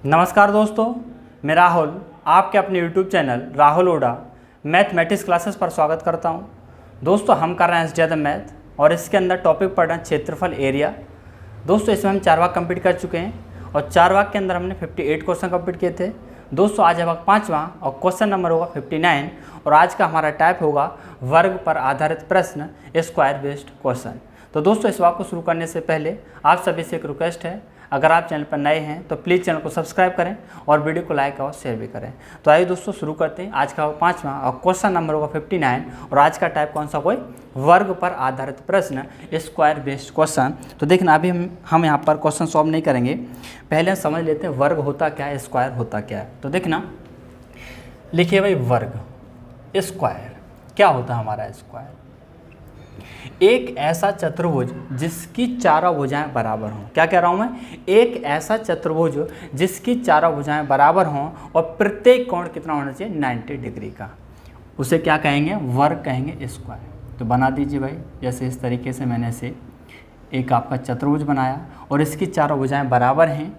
नमस्कार दोस्तों, मैं राहुल आपके अपने YouTube चैनल राहुल ओडा मैथमेटिक्स क्लासेस पर स्वागत करता हूं। दोस्तों हम कर रहे हैं एसडीएम मैथ और इसके अंदर टॉपिक पढ़ रहे हैं क्षेत्रफल एरिया। दोस्तों इसमें हम 4 भाग कंप्लीट कर चुके हैं और 4 भाग के अंदर हमने 58 क्वेश्चन कंप्लीट किए थे। दोस्तों आज है भाग 5वां और क्वेश्चन नंबर होगा 59 और आज का हमारा टाइप होगा वर्ग पर आधारित प्रश्न स्क्वायर बेस्ड क्वेश्चन। तो दोस्तों इस भाग को शुरू करने से पहले आप सभी से एक रिक्वेस्ट है, अगर आप चैनल पर नए हैं तो प्लीज़ चैनल को सब्सक्राइब करें और वीडियो को लाइक और शेयर भी करें। तो आइए दोस्तों शुरू करते हैं। आज का 5वां और क्वेश्चन नंबर होगा 59 और आज का टाइप कौन सा, कोई वर्ग पर आधारित प्रश्न स्क्वायर बेस्ड क्वेश्चन। तो देखना अभी हम यहाँ पर क्वेश्चन सॉल्व नहीं करेंगे, पहले हम समझ लेते हैं वर्ग होता क्या है, स्क्वायर होता क्या है। तो देखना लिखिए भाई, वर्ग स्क्वायर क्या होता है हमारा स्क्वायर, एक ऐसा चतुर्भुज जिसकी चारों भुजाएं बराबर हों। क्या कह रहा हूं मैं, एक ऐसा चतुर्भुज जिसकी चारों भुजाएं बराबर हों और प्रत्येक कोण कितना होना चाहिए, 90 डिग्री का, उसे क्या कहेंगे, वर्ग कहेंगे स्क्वायर। तो बना दीजिए भाई, जैसे इस तरीके से मैंने से एक आपका चतुर्भुज बनाया और इसकी चारों भुजाएं बराबर हैं।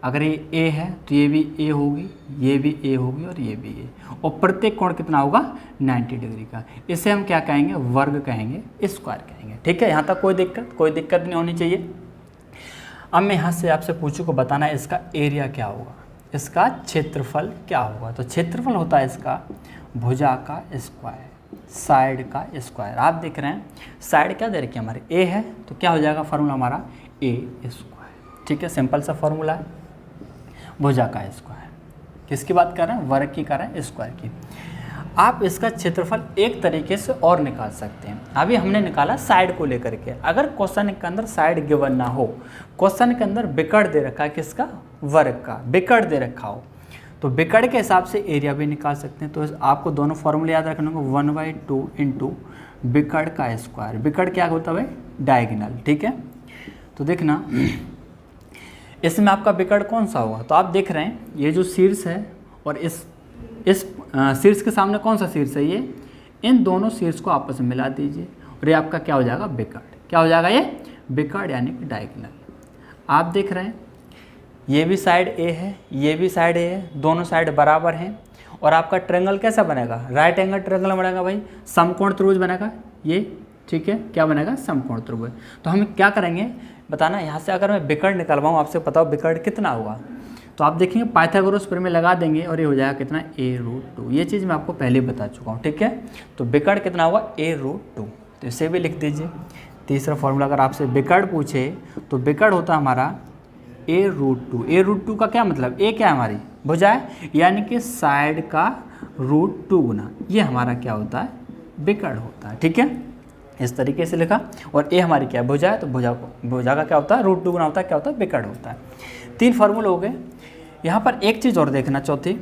अगर ये ए है तो ये भी ए होगी, ये भी ए होगी और ये भी ए, और प्रत्येक कोण कितना होगा, 90 डिग्री का। इसे हम क्या कहेंगे, वर्ग कहेंगे, स्क्वायर कहेंगे। ठीक है, यहाँ तक कोई दिक्कत नहीं होनी चाहिए। अब मैं यहाँ से आपसे पूछूँ को बताना है इसका एरिया क्या होगा, इसका क्षेत्रफल क्या होगा। तो क्षेत्रफल होता है इसका भुजा का स्क्वायर, साइड का स्क्वायर। आप देख रहे हैं साइड क्या दे रखी है हमारी, ए है, तो क्या हो जाएगा फॉर्मूला हमारा ए स्क्वायर। ठीक है, सिंपल सा फॉर्मूला है भुजा का स्क्वायर। किसकी बात कर रहे हैं, वर्ग की कर रहे हैं, स्क्वायर की। आप इसका क्षेत्रफल एक तरीके से और निकाल सकते हैं। अभी हमने निकाला साइड को लेकर के। अगर क्वेश्चन के अंदर साइड गिवन ना हो, क्वेश्चन के अंदर बिकड़ दे रखा है, किसका, वर्ग का बिकड़ दे रखा हो, तो बिकड़ के हिसाब से एरिया भी निकाल सकते हैं। तो आपको दोनों फॉर्मूले याद रखने को, 1/2 इंटू बिकड़ का स्क्वायर। बिकड़ क्या होता है, डायगोनल। ठीक है, तो देखना इसमें आपका बिकड़ कौन सा होगा। तो आप देख रहे हैं ये जो शीर्ष है और इस शीर्ष के सामने कौन सा शीर्ष है, ये, इन दोनों शीर्ष को आपस में मिला दीजिए और ये आपका क्या हो जाएगा, बिकड़। क्या हो जाएगा, ये बिकड़ यानी कि डायगोनल। आप देख रहे हैं ये भी साइड ए है, ये भी साइड ए है, दोनों साइड बराबर हैं और आपका ट्रायंगल कैसा बनेगा, राइट एंगल ट्रायंगल बनेगा भाई, समकोण त्रिभुज बनेगा ये। ठीक है, क्या बनेगा, समकोण त्रिभुज। तो हम क्या करेंगे बताना, यहाँ से अगर मैं बिकड़ निकलवाऊँ, आपसे बताओ बिकड़ कितना होगा। तो आप देखेंगे पाइथागोरस प्रमेय लगा देंगे और ये हो जाएगा कितना, a√2। ये चीज़ मैं आपको पहले बता चुका हूँ। ठीक है, तो बिकड़ कितना होगा, a√2। तो इसे भी लिख दीजिए। तीसरा फॉर्मूला अगर आपसे बिकड़ पूछे तो बिकड़ होता हमारा a√2। a√2 का क्या मतलब, a क्या है हमारी भुजा है, यानी कि साइड का √2 गुना, ये हमारा क्या होता है, बिकड़ होता है। ठीक है, इस तरीके से लिखा। और ए हमारी क्या है, भुजा है, तो भुजा का क्या होता है, √2 गुना होता है, क्या होता है, बिकड़ होता है। 3 फार्मूले हो गए। यहाँ पर एक चीज़ और देखना, चौथी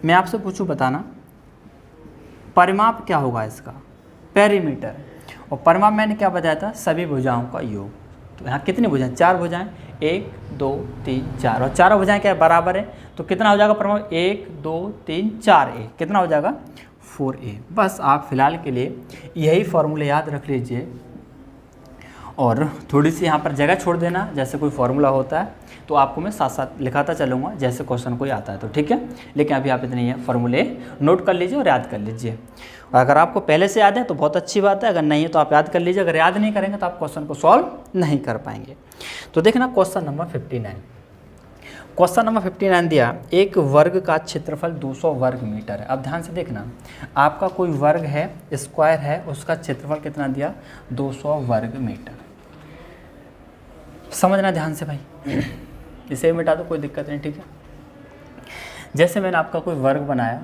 मैं आपसे पूछूं बताना, परिमाप क्या होगा इसका, पेरीमीटर। और परिमाप मैंने क्या बताया था, सभी भुजाओं का योग। तो यहाँ कितनी भुजाएं, 4 भुजाएं, 1 2 3 4, और चारों भुजाएं क्या बराबर है, तो कितना हो जाएगा परिमाप, 1 2 3 4a, कितना हो जाएगा, 4a। बस आप फिलहाल के लिए यही फॉर्मूले याद रख लीजिए और थोड़ी सी यहाँ पर जगह छोड़ देना, जैसे कोई फॉर्मूला होता है तो आपको मैं साथ साथ लिखाता चलूँगा जैसे क्वेश्चन कोई आता है तो। ठीक है, लेकिन अभी आप इतने फॉर्मूले नोट कर लीजिए और याद कर लीजिए। और अगर आपको पहले से याद है तो बहुत अच्छी बात है, अगर नहीं है तो आप याद कर लीजिए। अगर याद नहीं करेंगे तो आप क्वेश्चन को सॉल्व नहीं कर पाएंगे। तो देखना क्वेश्चन नंबर 59। क्वेश्चन नंबर 59 दिया, एक वर्ग का क्षेत्रफल 200 वर्ग मीटर है। अब ध्यान से देखना, आपका कोई वर्ग है, स्क्वायर है, उसका क्षेत्रफल कितना दिया, 200 वर्ग मीटर। समझना ध्यान से भाई, इसे मिटा दो कोई दिक्कत नहीं। ठीक है, जैसे मैंने आपका कोई वर्ग बनाया,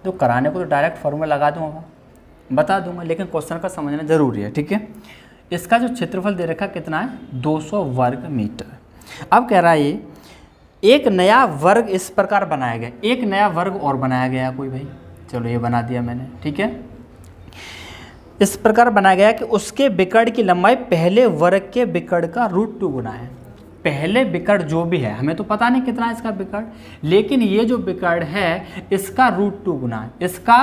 तो कराने को तो डायरेक्ट फॉर्मूला लगा दूंगा, बता दूंगा, लेकिन क्वेश्चन का समझना जरूरी है। ठीक है, इसका जो क्षेत्रफल दे रखा कितना है, 200 वर्ग मीटर। अब कह रहा है ये एक नया वर्ग इस प्रकार बनाया गया, एक नया वर्ग और बनाया गया कोई भाई, चलो ये बना दिया मैंने। ठीक है, इस प्रकार बनाया गया कि उसके बिकड़ की लंबाई पहले वर्ग के बिकड़ का √2 गुना है। पहले बिकड़ जो भी है, हमें तो पता नहीं कितना है इसका बिकड़, लेकिन ये जो बिकड़ है इसका √2 गुना, इसका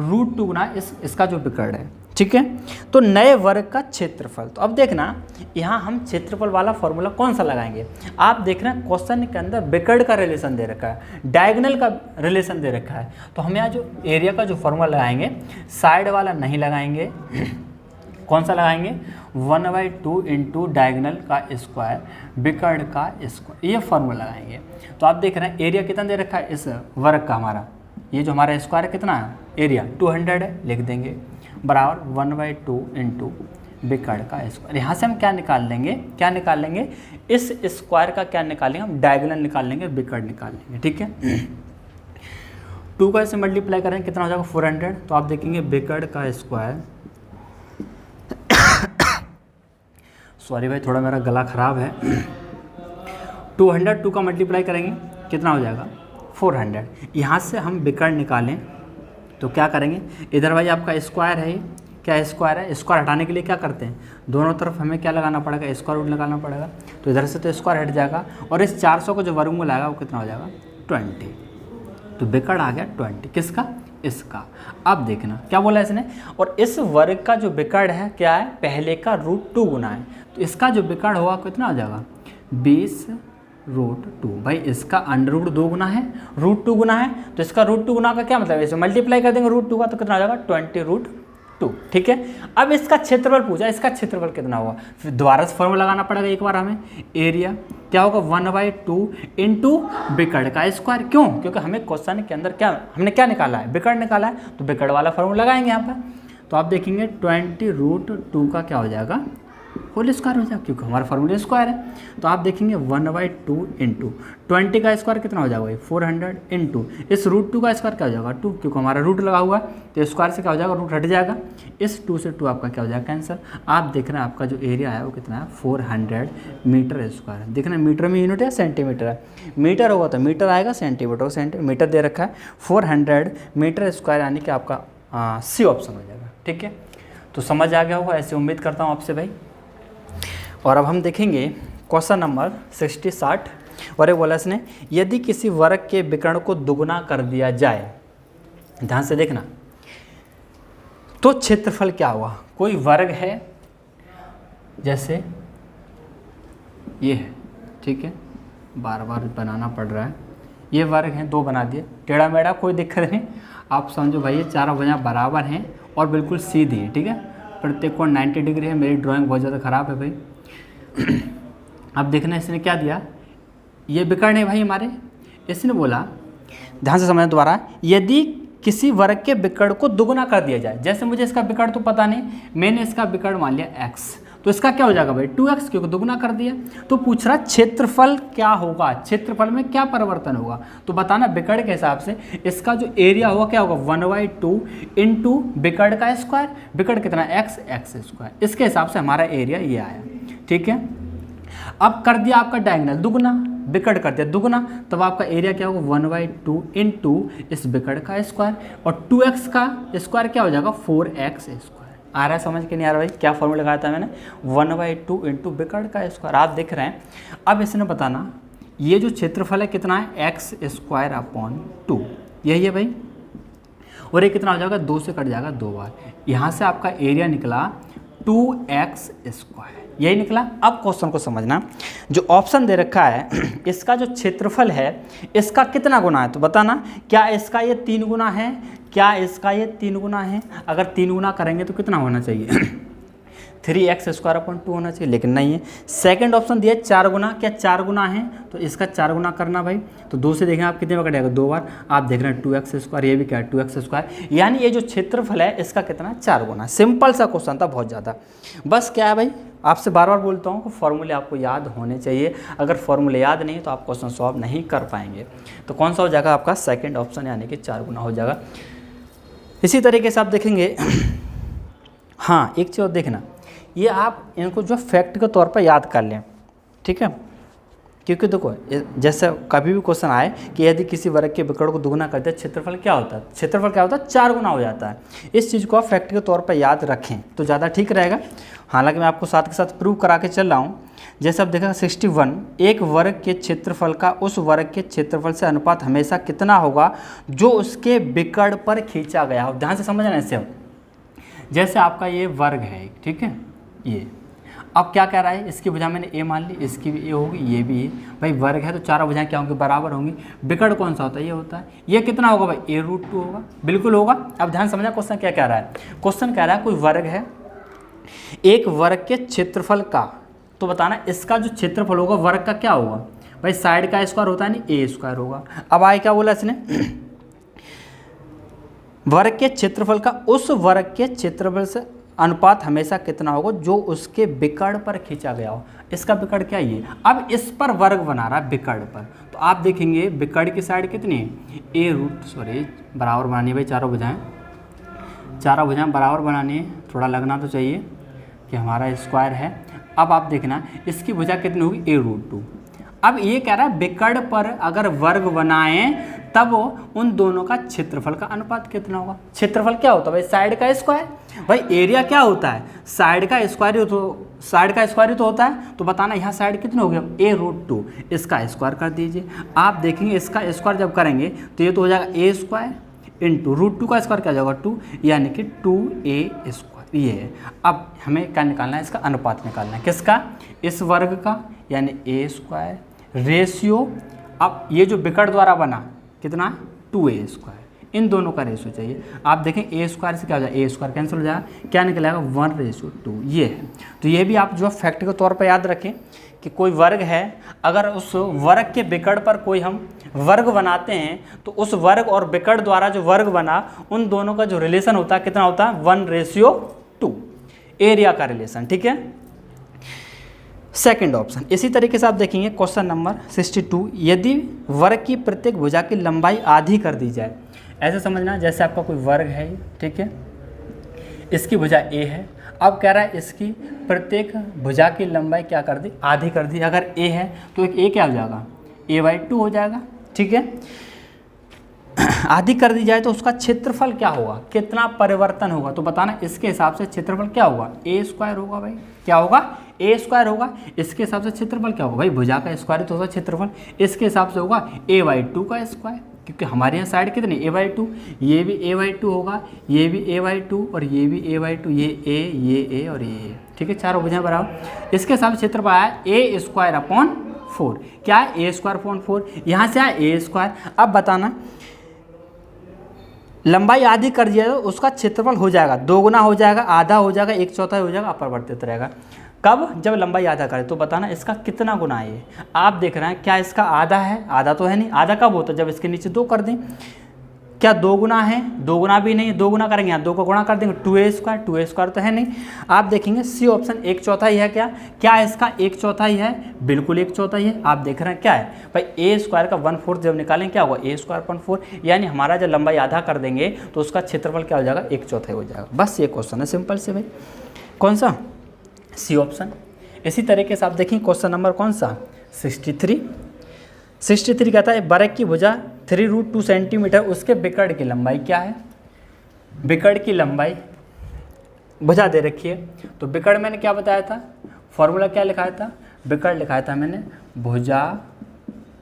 √2 गुना इसका जो बिकड़ है। ठीक है। तो नए वर्ग का क्षेत्रफल, तो अब देखना यहाँ हम क्षेत्रफल वाला फॉर्मूला कौन सा लगाएंगे। आप देख रहे हैं क्वेश्चन के अंदर बिकर्ड का रिलेशन दे रखा है, डायगोनल का रिलेशन दे रखा है, तो हम यहाँ जो एरिया का जो फॉर्मूला लगाएंगे साइड वाला नहीं लगाएंगे, कौन सा लगाएंगे 1/2 इंटू डायगोनल का स्क्वायर बिकर्ड का स्क्वायर, ये फॉर्मूला लगाएंगे। तो आप देख रहे हैं एरिया कितना दे रखा है इस वर्ग का, हमारा ये जो हमारा स्क्वायर कितना है एरिया 200 है, लिख देंगे बराबर 1/2 इंटू बिकर्ड का स्क्वायर। यहाँ से हम क्या निकाल लेंगे, क्या निकाल लेंगे इस स्क्वायर का, क्या निकालेंगे हम डायगोनल निकाल लेंगे, बिकर्ड निकाल लेंगे, ठीक है। 2 का इसे मल्टीप्लाई करेंगे कितना हो जाएगा 400, तो आप देखेंगे बिकर्ड का स्क्वायर, सॉरी भाई थोड़ा मेरा गला ख़राब है, 200 का मल्टीप्लाई करेंगे कितना हो जाएगा 400। यहाँ से हम बिकर्ड निकालें तो क्या करेंगे, इधर भाई आपका स्क्वायर है, क्या स्क्वायर है, स्क्वायर हटाने के लिए क्या करते हैं दोनों तरफ हमें क्या लगाना पड़ेगा स्क्वायर रूट लगाना पड़ेगा, तो इधर से तो स्क्वायर हट जाएगा और इस 400 को जो वर्गमूल आएगा वो कितना हो जाएगा 20, तो बिकर्ड आ गया 20 किसका, इसका। अब देखना क्या बोला इसने, और इस वर्ग का जो बिकर्ड है क्या है पहले का √2 गुना है, तो इसका जो बिकर्ड होगा कितना हो जाएगा 20√2, भाई इसका √2 गुना है, √2 गुना है, तो इसका √2 गुना का क्या मतलब है, इसे मल्टीप्लाई कर देंगे √2 का तो कितना हो जाएगा 20√2, ठीक है। अब इसका क्षेत्रफल पूछा, इसका क्षेत्रफल कितना होगा, फिर दोबारा से फॉर्मूला लगाना पड़ेगा एक बार हमें, एरिया क्या होगा 1/2 इंटू बिकर्ड का स्क्वायर, क्यों, क्योंकि हमें क्वेश्चन के अंदर क्या हमने क्या निकाला है बिकर्ड निकाला है, तो बिकर्ड वाला फॉर्मूला लगाएंगे यहाँ पर। तो आप देखेंगे 20√2 का क्या हो जाएगा होल स्क्वायर हो जाएगा, क्योंकि हमारा फॉर्मूला स्क्वायर है। तो आप देखेंगे 1/2 इंटू 20 का स्क्वायर कितना हो जाएगा 400 इंटू इस √2 का स्क्वायर क्या हो जाएगा 2, क्योंकि हमारा रूट लगा हुआ है तो स्क्वायर से क्या हो जाएगा रूट हट जाएगा, इस 2 से 2 आपका क्या हो जाएगा कैंसिल। आप देख रहे हैं आपका जो एरिया है वो कितना है 400 मीटर स्क्वायर है। देख रहे हैं मीटर में यूनिट है सेंटीमीटर है, मीटर होगा तो मीटर आएगा, सेंटीमीटर होगा सेंटीमीटर दे रखा है 400 मीटर स्क्वायर, यानी कि आपका सी ऑप्शन हो जाएगा, ठीक है। तो समझ आ गया होगा, ऐसे उम्मीद करता हूँ आपसे भाई। और अब हम देखेंगे क्वेश्चन नंबर 60 और ये बोला इसने यदि किसी वर्ग के विकर्ण को दुगुना कर दिया जाए, ध्यान से देखना, तो क्षेत्रफल क्या हुआ। कोई वर्ग है जैसे ये है, ठीक है, बार बार बनाना पड़ रहा है, ये वर्ग हैं 2 बना दिए, टेढ़ा मेढ़ा कोई दिक्कत नहीं, आप समझो भाई ये चारों भुजाएं बराबर हैं और बिल्कुल सीधी है, ठीक है, प्रत्येक कोण 90 डिग्री है। मेरी ड्राइंग बहुत ज़्यादा ख़राब है भाई। अब देखना इसने क्या दिया, ये विकर्ण है भाई हमारे, इसने बोला ध्यान से समझना दोबारा, यदि किसी वर्ग के विकर्ण को दुगुना कर दिया जाए, जैसे मुझे इसका विकर्ण तो पता नहीं, मैंने इसका विकर्ण मान लिया x, तो इसका क्या हो जाएगा भाई 2x, क्योंकि दुगुना कर दिया। तो पूछ रहा क्षेत्रफल क्या होगा, क्षेत्रफल में क्या परिवर्तन होगा, तो बताना विकर्ण के हिसाब से इसका जो एरिया होगा क्या होगा 1/2 इंटू विकर्ण का स्क्वायर, विकर्ण कितना x स्क्वायर, इसके हिसाब से हमारा एरिया ये आया, ठीक है। अब कर दिया आपका डायगोनल दुगुना, विकर्ण कर दिया दुगुना, तब आपका एरिया क्या होगा 1/2 इंटू इस विकर्ण का स्क्वायर, और 2x का स्क्वायर क्या हो जाएगा 4x स्क्वायर। आ रहा है समझ के नहीं आ रहा भाई, क्या फॉर्मूला लगाया था मैंने 1/2 इंटू विकर्ण का स्क्वायर, आप देख रहे हैं। अब इसने बताना ये जो क्षेत्रफल है कितना है x²/2, यही है भाई, और ये कितना हो जाएगा 2 से कट जाएगा 2 बार, यहाँ से आपका एरिया निकला 2x स्क्वायर, यही निकला। अब क्वेश्चन को समझना, जो ऑप्शन दे रखा है इसका जो क्षेत्रफल है इसका कितना गुना है, तो बताना क्या इसका ये 3 गुना है, क्या इसका ये 3 गुना है, अगर 3 गुना करेंगे तो कितना होना चाहिए 3x² होना चाहिए, लेकिन नहीं है। सेकंड ऑप्शन दिया 4 गुना, क्या 4 गुना है, तो इसका 4 गुना करना भाई, तो 2 से देखें आप कितने बार कटेगा 2 बार, आप देख रहे हैं 2x², ये भी क्या है 2x², यानी ये जो क्षेत्रफल है इसका कितना 4 गुना। सिंपल सा क्वेश्चन था बहुत ज़्यादा, बस क्या है भाई आपसे बार बार बोलता हूँ कि फॉर्मूले आपको याद होने चाहिए, अगर फॉर्मूले याद नहीं तो आप क्वेश्चन सॉल्व नहीं कर पाएंगे। तो कौन सा हो जाएगा आपका सेकंड ऑप्शन, यानी कि 4 गुना हो जाएगा। इसी तरीके से आप देखेंगे, हाँ एक चीज़ और देखना, ये आप इनको जो फैक्ट के तौर पर याद कर लें, ठीक है, क्योंकि देखो जैसे कभी भी क्वेश्चन आए कि यदि किसी वर्ग के विकर्ण को दुगुना करते हैं क्षेत्रफल क्या होता है, क्षेत्रफल क्या होता है 4 गुना हो जाता है। इस चीज़ को आप फैक्ट के तौर पर याद रखें तो ज़्यादा ठीक रहेगा। हालांकि मैं आपको साथ के साथ प्रूव करा के चल रहा हूँ। जैसे आप देखा 61, एक वर्ग के क्षेत्रफल का उस वर्ग के क्षेत्रफल से अनुपात हमेशा कितना होगा जो उसके विकर्ण पर खींचा गया हो। ध्यान से समझना इससे, जैसे आपका ये वर्ग है, ठीक है, ये अब क्या कह रहा है, इसकी भुजा मैंने ए मान ली, इसकी भी ए होगी, ये भी ए, भाई वर्ग है तो चारों भुजाएं क्या होंगी, बराबर होंगी। विकर्ण कौन सा होता है, ये होता है। ये कितना होगा भाई, a√2 होगा, बिल्कुल होगा। अब ध्यान समझना क्वेश्चन क्या कह रहा है। क्वेश्चन कह रहा है कोई वर्ग है, एक वर्ग के क्षेत्रफल का, तो बताना इसका जो क्षेत्रफल होगा वर्ग का क्या होगा, भाई साइड का स्क्वायर होता है नहीं, a² होगा। अब आए क्या बोला इसने, वर्ग के क्षेत्रफल का उस वर्ग के क्षेत्रफल से अनुपात हमेशा कितना होगा जो उसके विकर्ण पर खींचा गया हो। इसका विकर्ण क्या है, ये। अब इस पर वर्ग बना रहा है विकर्ण पर, तो आप देखेंगे विकर्ण की साइड कितनी है, बराबर बनानी है भाई, चारों भुजाएं बराबर बनानी है, थोड़ा लगना तो चाहिए कि हमारा स्क्वायर है। अब आप देखना इसकी भुजा कितनी होगी, a√2। अब ये कह रहा है विकर्ण पर अगर वर्ग बनाएं तब उन दोनों का क्षेत्रफल का अनुपात कितना होगा। क्षेत्रफल क्या होता है भाई, साइड का स्क्वायर। भाई एरिया क्या होता है, साइड का स्क्वायर ही तो होता है। तो बताना यहाँ साइड कितनी हो गया, a√2, इसका स्क्वायर कर दीजिए। आप देखेंगे इसका स्क्वायर जब करेंगे तो ये तो हो जाएगा a² इंटू √2 का स्क्वायर क्या हो जाएगा 2, यानी कि 2a²। ये है। अब हमें क्या निकालना है, इसका अनुपात निकालना है, किसका, इस वर्ग का, यानी a² रेशियो। अब ये जो विकर्ण द्वारा बना कितना, 2a², इन दोनों का रेशियो चाहिए। आप देखें a² से क्या हो जाएगा, a² कैंसिल हो जाएगा, क्या निकलेगा 1:2, ये है। तो ये भी आप जो फैक्ट के तौर पर याद रखें कि कोई वर्ग है, अगर उस वर्ग के विकर्ण पर कोई हम वर्ग बनाते हैं तो उस वर्ग और विकर्ण द्वारा जो वर्ग बना उन दोनों का जो रिलेशन होता है कितना होता है, 1:2, एरिया का रिलेशन, ठीक है। Second option. इसी तरीके से आप देखेंगे क्वेश्चन नंबर 62, यदि वर्ग की प्रत्येक भुजा की लंबाई आधी कर दी जाए। ऐसे समझना जैसे आपका कोई वर्ग है, ठीक है, इसकी भुजा a है। अब कह रहा है इसकी प्रत्येक भुजा की लंबाई क्या कर दी, आधी कर दी। अगर a है तो एक a क्या हो जाएगा, a/2 हो जाएगा, ठीक है। आधी कर दी जाए तो उसका क्षेत्रफल क्या होगा, कितना परिवर्तन होगा। तो बताना इसके हिसाब से क्षेत्रफल क्या होगा, a² होगा भाई, क्या होगा, a² होगा। इसके हिसाब से क्षेत्रफल क्या होगा भाई, भुजा का स्क्वायर तो होगा क्षेत्रफल, इसके हिसाब से होगा a/2 का स्क्वायर, क्योंकि हमारे यहाँ साइड कितनी a/2, ये भी a/2 होगा, ये भी a/2 और ये भी a/2, ये a और ये a, ठीक है, चारों भुजाएं बराबर। इसके हिसाब से क्षेत्रफल आया a²/4, क्या है a²/4, यहाँ से आया a²। अब बताना लंबाई आधी कर दिया तो उसका क्षेत्रफल हो जाएगा, दोगुना हो जाएगा, आधा हो जाएगा, 1/4 हो जाएगा, अपरिवर्तित रहेगा। कब, जब लंबाई आधा करे। तो बताना इसका कितना गुना है। आप देख रहे हैं क्या इसका आधा है, आधा तो है नहीं। आधा कब होता है, जब इसके नीचे 2 कर दें। क्या 2 गुना है, 2 गुना भी नहीं, 2 गुना करेंगे यहाँ 2 को गुणा कर देंगे, 2a² तो है नहीं। आप देखेंगे सी ऑप्शन 1/4 है, क्या इसका 1/4 है, बिल्कुल 1/4 है। आप देख रहे हैं क्या है भाई, a² का 1/4 जब निकालें क्या होगा, a²/4, यानी हमारा जब लंबाई आधा कर देंगे तो उसका क्षेत्रफल क्या हो जाएगा, 1/4 हो जाएगा। बस ये क्वेश्चन है सिंपल से भाई, कौन सा, सी ऑप्शन। इसी तरीके से आप देखिए क्वेश्चन नंबर कौन सा, 63 कहता है वर्ग की भुजा 3√2 सेंटीमीटर, उसके विकर्ण की लंबाई क्या है। विकर्ण की लंबाई, भुजा दे रखी है तो विकर्ण मैंने क्या बताया था, फॉर्मूला क्या लिखाया था, विकर्ण लिखाया था मैंने, भुजा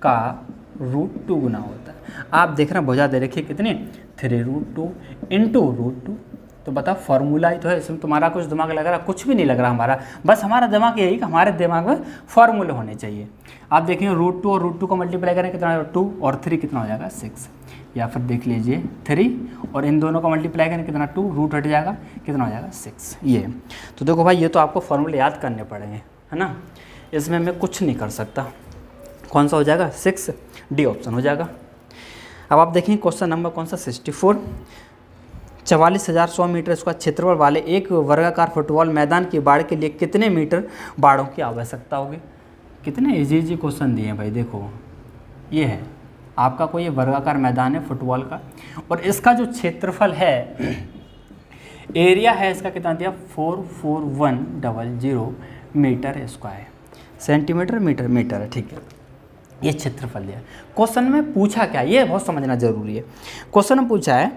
का √2 गुना होता है। आप देख रहे हैं भुजा दे रखी है कितनी, 3√2 इंटू √2। तो बता फॉर्मूला ही तो है, इसमें तुम्हारा कुछ दिमाग लग रहा, कुछ भी नहीं लग रहा हमारा, बस हमारा दिमाग यही कि हमारे दिमाग में फॉर्मूले होने चाहिए। आप देखेंगे √2 और √2 को मल्टीप्लाई करें कितना, 2 और 3 कितना हो जाएगा, 6। या फिर देख लीजिए 3 और इन दोनों को मल्टीप्लाई करें कितना, 2, रूट हट जाएगा कितना हो जाएगा, 6। ये तो देखो भाई, ये तो आपको फॉर्मूले याद करने पड़ेंगे, है ना, इसमें मैं कुछ नहीं कर सकता। कौन सा हो जाएगा, 6, डी ऑप्शन हो जाएगा। अब आप देखेंगे क्वेश्चन नंबर कौन सा, 64, 44,100 मीटर स्क्वायर क्षेत्रफल वाले एक वर्गाकार फुटबॉल मैदान की बाड़ के लिए कितने मीटर बाड़ों की आवश्यकता होगी। कितने इजी क्वेश्चन दिए हैं भाई। देखो ये है आपका कोई वर्गाकार मैदान है फुटबॉल का, और इसका जो क्षेत्रफल है, एरिया है इसका कितना दिया, 44100 मीटर स्क्वायर, सेंटीमीटर मीटर है, ठीक है। ये क्षेत्रफल दिया। क्वेश्चन में पूछा क्या, ये बहुत समझना जरूरी है। क्वेश्चन में पूछा है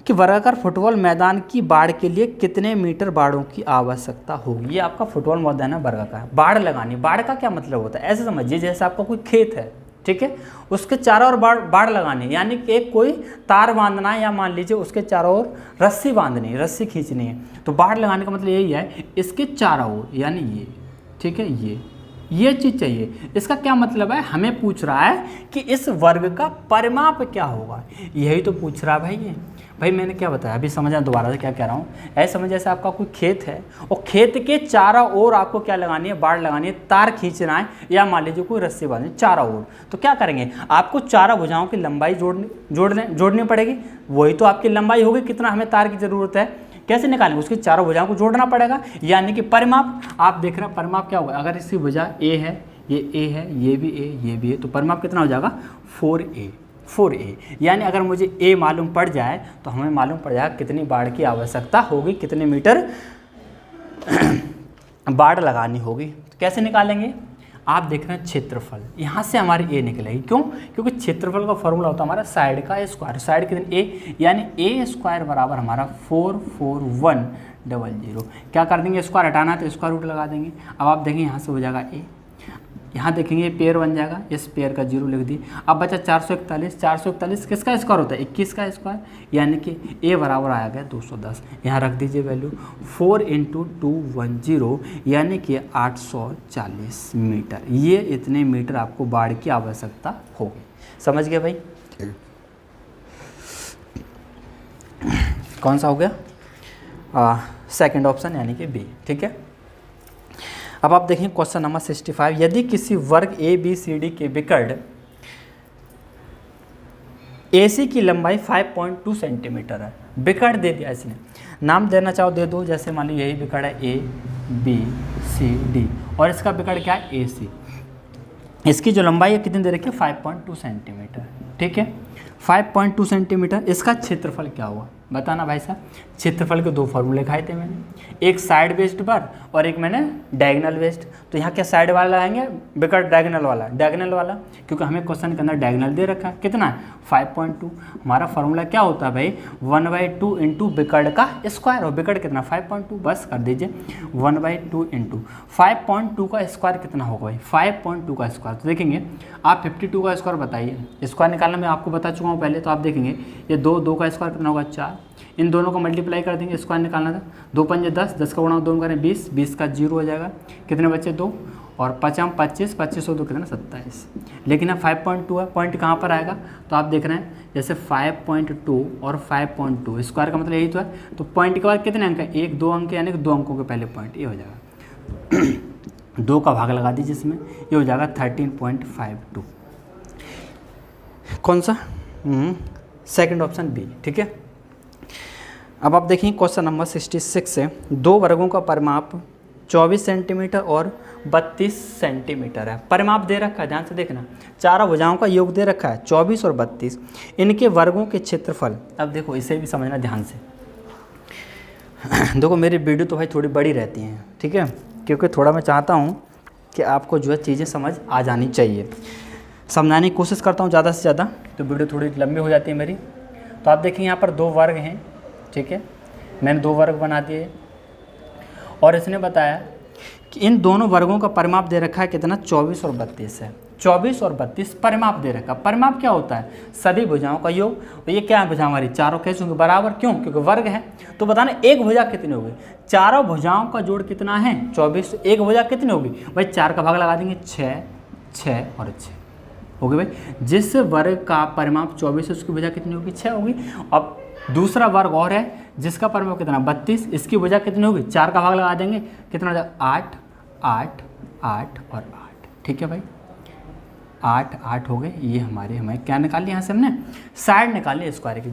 कि वर्गाकार फुटबॉल मैदान की बाड़ के लिए कितने मीटर बाड़ों की आवश्यकता होगी। ये आपका फुटबॉल मैदान है वर्गाकार, बाड़ लगानी। बाड़ का क्या मतलब होता है, ऐसे समझिए जैसे आपका कोई खेत है, ठीक है। उसके चारों ओर बाड़ लगानी है, यानी कि एक कोई तार बांधना है या मान लीजिए उसके चारों ओर रस्सी बांधनी है, रस्सी खींचनी है। तो बाड़ लगाने का मतलब यही है, इसके चारों ओर, यानी ये, ठीक है, ये चीज़ चाहिए। इसका क्या मतलब है, हमें पूछ रहा है कि इस वर्ग का परिमाप क्या होगा, यही तो पूछ रहा है भाई। ये भाई मैंने क्या बताया, अभी समझना दोबारा से क्या कह रहा हूँ। ऐसे समझ, जैसे आपका कोई खेत है और खेत के चारों ओर आपको क्या लगानी है, बाड़ लगानी है, तार खींचना है, या मान लीजिए कोई रस्सी बांधनी चारों ओर। तो क्या करेंगे, आपको चारों भुजाओं की लंबाई जोड़नी पड़ेगी। वही तो आपकी लंबाई होगी, कितना हमें तार की ज़रूरत है, कैसे निकालेंगे, उसकी चारों भुजाओं को जोड़ना पड़ेगा, यानी कि परिमाप। आप देख रहे हैं परिमाप क्या होगा, अगर इसकी भुजा ए है, ये ए है, ये भी ए, ये भी ए, तो परिमाप कितना हो जाएगा 4a। यानी अगर मुझे ए मालूम पड़ जाए तो हमें मालूम पड़ जाएगा कितनी बाड़ की आवश्यकता होगी, कितने मीटर बाड़ लगानी होगी। तो कैसे निकालेंगे, आप देख रहे हैं क्षेत्रफल, यहाँ से हमारी ए निकलेगी। क्यों, क्योंकि क्षेत्रफल का फॉर्मूला होता है हमारा साइड का स्क्वायर, साइड कितने ए, यानी ए स्क्वायर बराबर हमारा 44100। क्या कर देंगे, स्क्वायर हटाना है तो स्क्वायर रूट लगा देंगे। अब आप देखेंगे यहाँ से हो जाएगा ए, यहाँ देखेंगे पेयर बन जाएगा, इस पेयर का 0 लिख दिए। अब बचा 441 किसका स्क्वायर होता है, 21 का स्क्वायर, यानी कि ए बराबर आया गया 210। यहाँ रख दीजिए वैल्यू, 4 × 210 यानी कि 840 मीटर। ये इतने मीटर आपको बाड़ की आवश्यकता होगी। समझ गए भाई, कौन सा हो गया, सेकंड ऑप्शन यानी कि बी, ठीक है। अब आप देखें क्वेश्चन नंबर 65, यदि किसी वर्ग ए बी सी डी के विकर्ण AC की लंबाई 5.2 सेंटीमीटर है, विकर्ण दे दिया इसने, नाम देना चाहो दे दो, जैसे मान लो यही विकर्ण है A B C D और इसका विकर्ण क्या है AC। इसकी जो लंबाई है कितनी दे रखी है 5.2 सेंटीमीटर, ठीक है, 5.2 सेंटीमीटर। इसका क्षेत्रफल क्या हुआ बताना भाई साहब। क्षेत्रफल के दो फॉर्मूले खाए थे मैंने, एक साइड बेस्ड पर और एक मैंने डायगोनल बेस्ड। तो यहाँ क्या साइड वाला लगाएंगे, विकर्ण डायगोनल वाला, क्योंकि हमें क्वेश्चन के अंदर डायगोनल दे रखा है, कितना है 5.2। हमारा फॉर्मूला क्या होता है भाई 1/2 इंटू विकर्ण का स्क्वायर, और विकर्ण कितना 5.2, बस कर दीजिए 1/2 इंटू 5.2 का स्क्वायर कितना होगा भाई 5.2 का स्क्वायर। तो देखेंगे आप 52 का स्क्वायर बताइए, स्क्वायर निकालना मैं आपको बता चुका हूँ पहले। तो आप देखेंगे ये दो का स्क्वायर कितना होगा 4, इन दोनों को मल्टीप्लाई कर देंगे, स्क्वायर निकालना था, 2 पंजे 10, 10 का गुणा 2 करें 20, 20 का 0 हो जाएगा, कितने बच्चे 2 और 5 25, 25 और 2 कितना 27। लेकिन अब 5.2 है, पॉइंट कहाँ पर आएगा, तो आप देख रहे हैं जैसे 5.2 और 5.2 स्क्वायर का मतलब यही तो है। तो पॉइंट के बाद कितने अंक है, 1 2 अंक, यानी कि 2 अंकों के पहले पॉइंट, ये हो जाएगा 2 का भाग लगा दीजिए इसमें, ये हो जाएगा 13.52। कौन सा, सेकंड ऑप्शन बी, ठीक है। अब आप देखिए क्वेश्चन नंबर 66 से, दो वर्गों का परिमाप 24 सेंटीमीटर और 32 सेंटीमीटर है। परिमाप दे रखा है, ध्यान से देखना, चारों भुजाओं का योग दे रखा है 24 और 32, इनके वर्गों के क्षेत्रफल। अब देखो इसे भी समझना ध्यान से, देखो मेरी वीडियो तो भाई थोड़ी बड़ी रहती हैं, ठीक है, क्योंकि थोड़ा मैं चाहता हूँ कि आपको जो है चीज़ें समझ आ जानी चाहिए। समझाने की कोशिश करता हूँ ज़्यादा से ज़्यादा, तो वीडियो थोड़ी लंबी हो जाती है मेरी। तो आप देखिए यहाँ पर 2 वर्ग हैं, ठीक है, मैंने 2 वर्ग बना दिए और इसने बताया कि इन दोनों वर्गों का परिमाप दे रखा है कितना 24 और 32 है। 24 और 32 परिमाप दे रखा। परिमाप क्या होता है, सभी भुजाओं का योग। और ये क्या है, भुजा हमारी चारों कैसे होंगे बराबर, क्यों, क्योंकि वर्ग है। तो बताना एक भुजा कितनी होगी, चारों भुजाओं का जोड़ कितना है 24, एक भुजा कितनी होगी भाई 4 का भाग लगा देंगे 6, 6 और 6 होगी भाई। जिस वर्ग का परिमाप 24 है उसकी भुजा कितनी होगी 6 होगी। अब दूसरा वर्ग और है जिसका परिमाप कितना 32, इसकी भुजा कितनी होगी 4 का भाग लगा देंगे, कितना हो जाएगा 8, 8, 8 और 8, ठीक है भाई, 8, 8 हो गए। ये हमें क्या निकाल लिया, यहाँ से हमने साइड निकाली स्क्वायर की।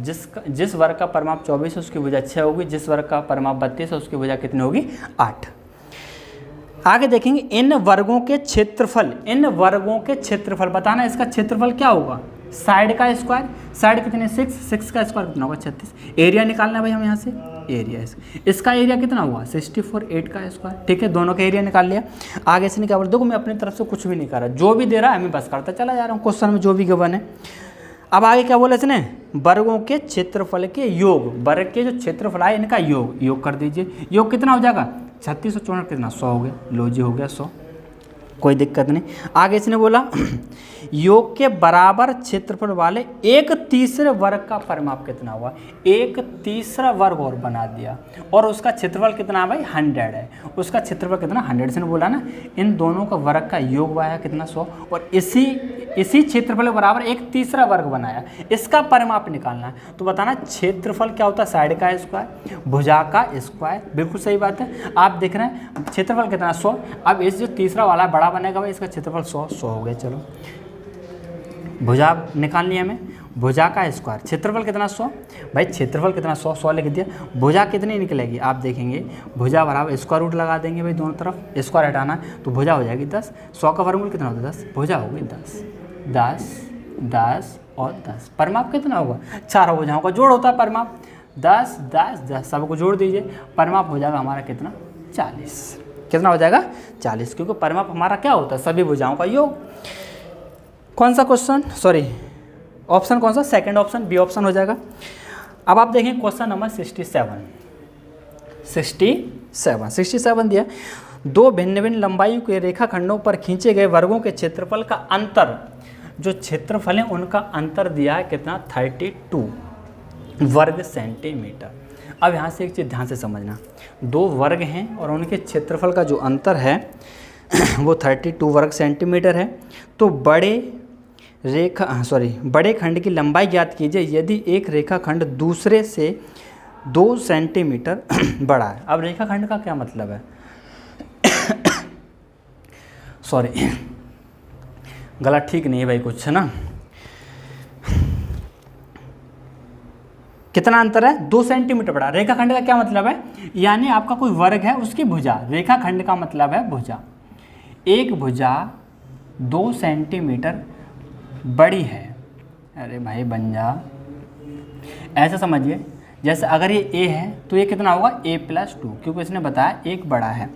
जिस वर्ग का परिमाप 24 है उसकी भुजा 6 होगी, जिस वर्ग का परिमाप 32 है उसकी भुजा कितनी होगी 8। आगे देखेंगे इन वर्गों के क्षेत्रफल, इन वर्गों के क्षेत्रफल बताना, इसका क्षेत्रफल क्या होगा, साइड का स्क्वायर, साइड कितने 6, 6 का स्क्वायर कितना होगा 36। एरिया निकालना है भाई हम यहाँ से, एरिया इसका एरिया कितना हुआ 64, 8 का स्क्वायर, ठीक है, दोनों का एरिया निकाल लिया। आगे से निकाल, देखो मैं अपनी तरफ से कुछ भी नहीं कर रहा, जो भी दे रहा है मैं बस करता चला जा रहा हूँ क्वेश्चन में जो भी गिवन है। अब आगे क्या बोला इसने, वर्गों के क्षेत्रफल के योग, वर्ग के जो क्षेत्रफल है इनका योग कर दीजिए। योग कितना हो जाएगा 36 और 64 कितना 100 हो गया, लो जी हो गया 100। कोई दिक्कत नहीं। आगे इसने बोला योग के बराबर क्षेत्रफल वाले एक तीसरे वर्ग का परिमाप कितना हुआ, एक तीसरा वर्ग और बना दिया और उसका क्षेत्रफल कितना है भाई 100 है, उसका क्षेत्रफल कितना 100 से बोला ना, इन दोनों का वर्ग का योग आया कितना 100 और इसी क्षेत्रफल के बराबर एक तीसरा वर्ग बनाया, इसका परिमाप निकालना है। तो बताना क्षेत्रफल क्या होता है, साइड का स्क्वायर, भुजा का स्क्वायर, बिल्कुल सही बात है। आप देख रहे हैं क्षेत्रफल कितना 100, अब इस जो तीसरा वाला बड़ा बनेगा भाई इसका क्षेत्रफल 100 हो गया। चलो भुजा निकालनी है हमें, भुजा का स्क्वायर, क्षेत्रफल कितना 100 भाई, क्षेत्रफल कितना 100 लिख दिया, भुजा कितनी निकलेगी आप देखेंगे, भुजा बराबर स्क्वायर रूट लगा देंगे भाई, दोनों तरफ स्क्वायर हटाना तो भुजा हो जाएगी 10, 100 का वर्गमूल कितना होता है 10, भुजा होगी 10 10 10 और 10, परिमाप कितना होगा, चारों भुजाओं का जोड़ होता है परिमाप, 10 10 10 सबको जोड़ दीजिए, परिमाप हो जाएगा हमारा कितना 40, कितना हो जाएगा 40, क्योंकि परिमाप हमारा क्या होता है सभी भुजाओं का योग। कौन सा क्वेश्चन, सॉरी ऑप्शन कौन सा, सेकंड ऑप्शन बी ऑप्शन हो जाएगा। अब आप देखें क्वेश्चन नंबर 67 दिया, दो भिन्न भिन्न लंबाई के रेखाखंडों पर खींचे गए वर्गों के क्षेत्रफल का अंतर, जो क्षेत्रफल है उनका अंतर दिया है कितना 32 वर्ग सेंटीमीटर। अब यहाँ से एक चीज़ ध्यान से समझना, दो वर्ग हैं और उनके क्षेत्रफल का जो अंतर है वो 32 वर्ग सेंटीमीटर है। तो बड़े खंड की लंबाई ज्ञात कीजिए यदि एक रेखाखंड दूसरे से 2 सेंटीमीटर बड़ा है। अब रेखाखंड का क्या मतलब है सॉरी गला ठीक नहीं है भाई कुछ, है ना, कितना अंतर है 2 सेंटीमीटर बड़ा। रेखाखंड का क्या मतलब है, यानी आपका कोई वर्ग है उसकी भुजा, रेखाखंड का मतलब है भुजा, एक भुजा 2 सेंटीमीटर बड़ी है। अरे भाई बन जा, ऐसा समझिए जैसे अगर ये a है तो ये कितना होगा a+2, क्योंकि इसने बताया एक बड़ा है।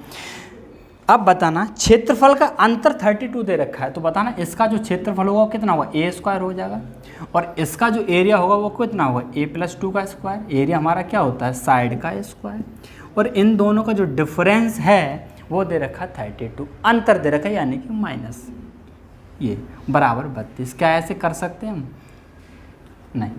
अब बताना क्षेत्रफल का अंतर 32 दे रखा है, तो बताना इसका जो क्षेत्रफल होगा वो कितना होगा a² हो जाएगा और इसका जो एरिया होगा वो कितना होगा a+2 का स्क्वायर। एरिया हमारा क्या होता है साइड का स्क्वायर, और इन दोनों का जो डिफरेंस है वो दे रखा 32, अंतर दे रखा है यानी कि माइनस ये बराबर 32। क्या ऐसे कर सकते हैं हम, नहीं,